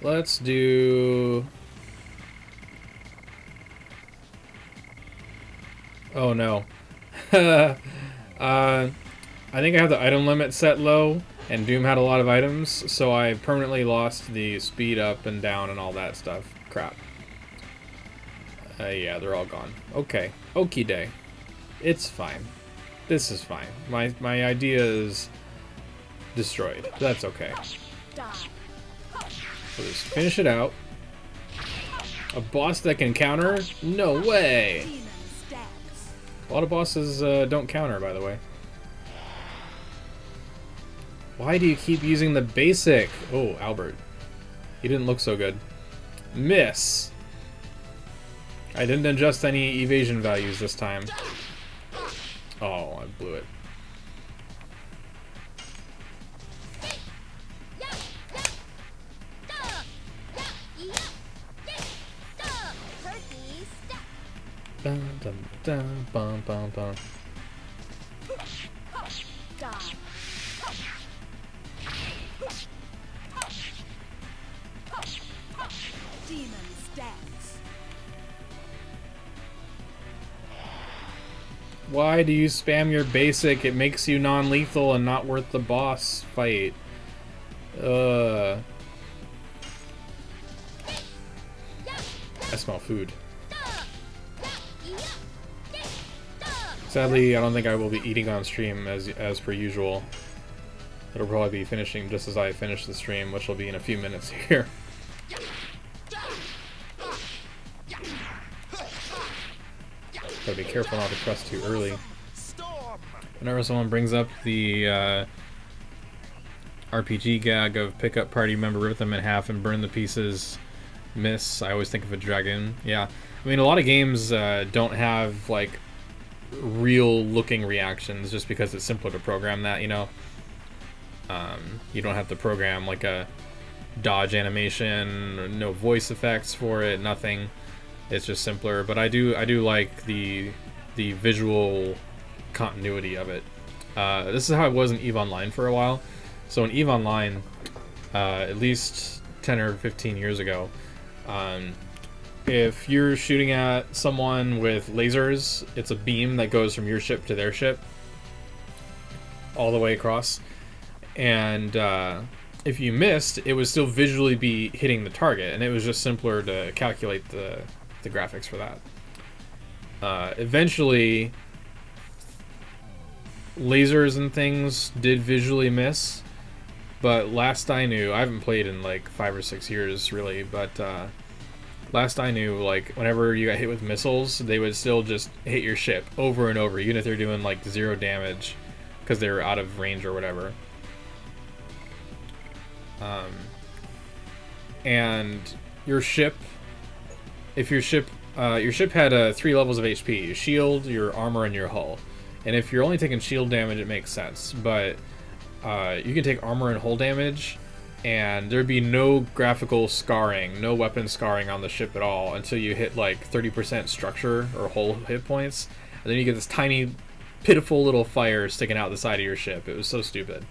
Let's do... Oh no. I think I have the item limit set low, and Doom had a lot of items, so I permanently lost the speed up and down and all that stuff. Crap. Yeah, they're all gone. Okay. Okie day. It's fine. This is fine. My idea is destroyed. That's okay. So just finish it out. A boss that can counter? No way! A lot of bosses don't counter, by the way. Why do you keep using the basic? Oh, Albert. He didn't look so good. Miss! I didn't adjust any evasion values this time. Oh, I blew it. Dun, dun, dun, bum, bum, bum. Why do you spam your basic? It makes you non-lethal and not worth the boss fight. I smell food. Sadly, I don't think I will be eating on stream as per usual. It'll probably be finishing just as I finish the stream, which will be in a few minutes here. Gotta be careful not to press too early. Whenever someone brings up the RPG gag of pick up party member, rip them in half, and burn the pieces, miss, I always think of a Dragoon. Yeah, I mean, a lot of games don't have, like, real looking reactions just because it's simpler to program that, you know. You don't have to program, like, a dodge animation, no voice effects for it, nothing. It's just simpler, but I do like the visual continuity of it. This is how it was in EVE Online for a while. So in EVE Online, at least 10 or 15 years ago, if you're shooting at someone with lasers, it's a beam that goes from your ship to their ship all the way across. And if you missed, it would still visually be hitting the target, and it was just simpler to calculate the graphics for that. Eventually, lasers and things did visually miss, but last I knew, I haven't played in like 5 or 6 years really, but last I knew, like, whenever you got hit with missiles, they would still just hit your ship over and over, even if they're doing like 0 damage because they were out of range or whatever. And your ship, if your ship had 3 levels of HP: your shield, your armor, and your hull. And if you're only taking shield damage, it makes sense, but you can take armor and hull damage, and there'd be no graphical scarring, no weapon scarring on the ship at all until you hit like 30% structure or hull hit points, and then you get this tiny, pitiful little fire sticking out the side of your ship. It was so stupid.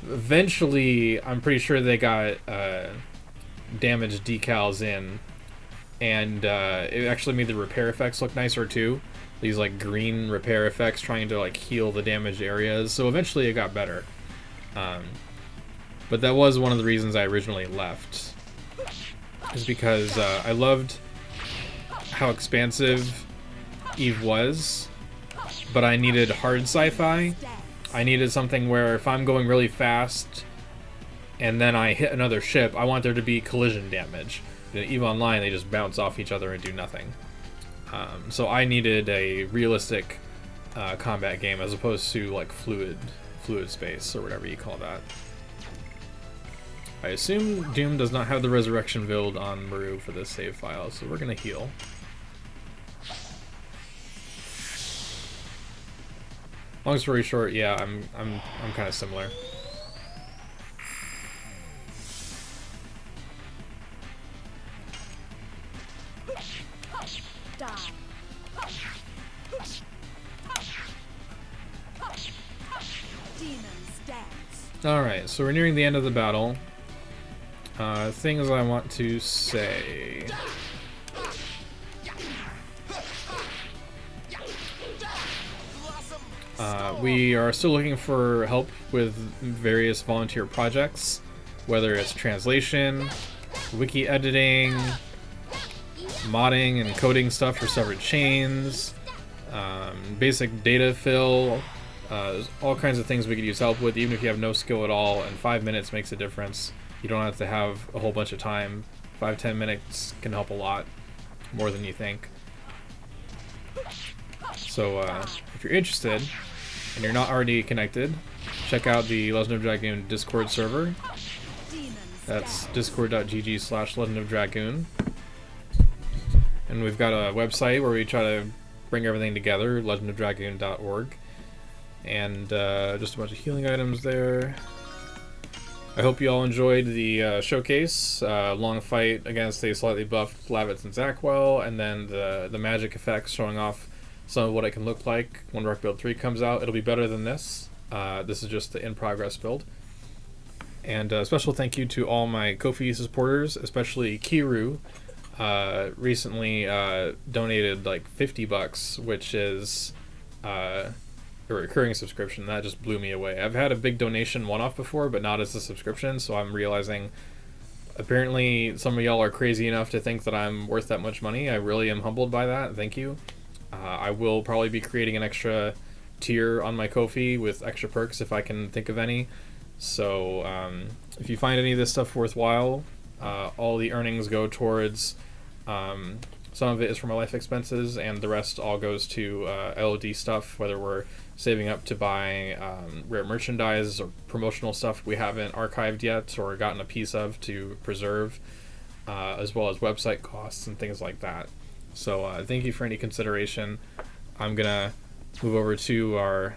Eventually, I'm pretty sure they got damage decals in, and it actually made the repair effects look nicer too. These like green repair effects trying to like heal the damaged areas. So eventually it got better. But that was one of the reasons I originally left, is because I loved how expansive EVE was, but I needed hard sci-fi. I needed something where if I'm going really fast and then I hit another ship, I want there to be collision damage. In EVE Online, they just bounce off each other and do nothing. So I needed a realistic combat game as opposed to like fluid space or whatever you call that. I assume Doom does not have the resurrection build on Maru for this save file, so we're gonna heal. Long story short, yeah, I'm kind of similar. Alright, so we're nearing the end of the battle. Things I want to say. We are still looking for help with various volunteer projects, whether it's translation, wiki editing, modding and coding stuff for severed chains, basic data fill. There's all kinds of things we could use help with, even if you have no skill at all, and 5 minutes makes a difference. You don't have to have a whole bunch of time. 5-10 minutes can help a lot, more than you think. So if you're interested, and you're not already connected, check out the Legend of Dragoon Discord server. That's discord.gg/Legend of Dragoon. And we've got a website where we try to bring everything together, legendofdragoon.org. And just a bunch of healing items there. I hope you all enjoyed the showcase. Long fight against a slightly buffed Lavitz and Zackwell, and then the magic effects showing off some of what it can look like when Rock Build 3 comes out. It'll be better than this. This is just the in-progress build. And a special thank you to all my Ko-fi supporters, especially Kiru. Recently donated like $50, which is a recurring subscription. That just blew me away. I've had a big donation one-off before, but not as a subscription, so I'm realizing apparently some of y'all are crazy enough to think that I'm worth that much money. I really am humbled by that. Thank you. I will probably be creating an extra tier on my Ko-fi with extra perks if I can think of any. So if you find any of this stuff worthwhile, all the earnings go towards some of it is for my life expenses, and the rest all goes to LOD stuff, whether we're saving up to buy rare merchandise or promotional stuff we haven't archived yet or gotten a piece of to preserve, as well as website costs and things like that. So thank you for any consideration. I'm gonna move over to our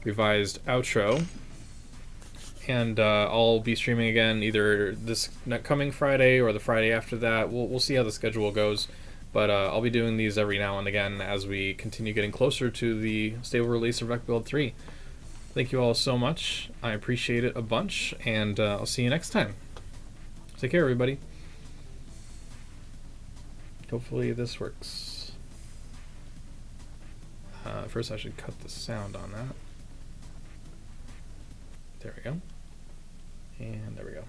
revised outro, and I'll be streaming again either this coming Friday or the Friday after that. We'll see how the schedule goes, but I'll be doing these every now and again as we continue getting closer to the stable release of Devbuilds 3. Thank you all so much. I appreciate it a bunch, and I'll see you next time. Take care, everybody. Hopefully this works. First I should cut the sound on that. There we go. And there we go.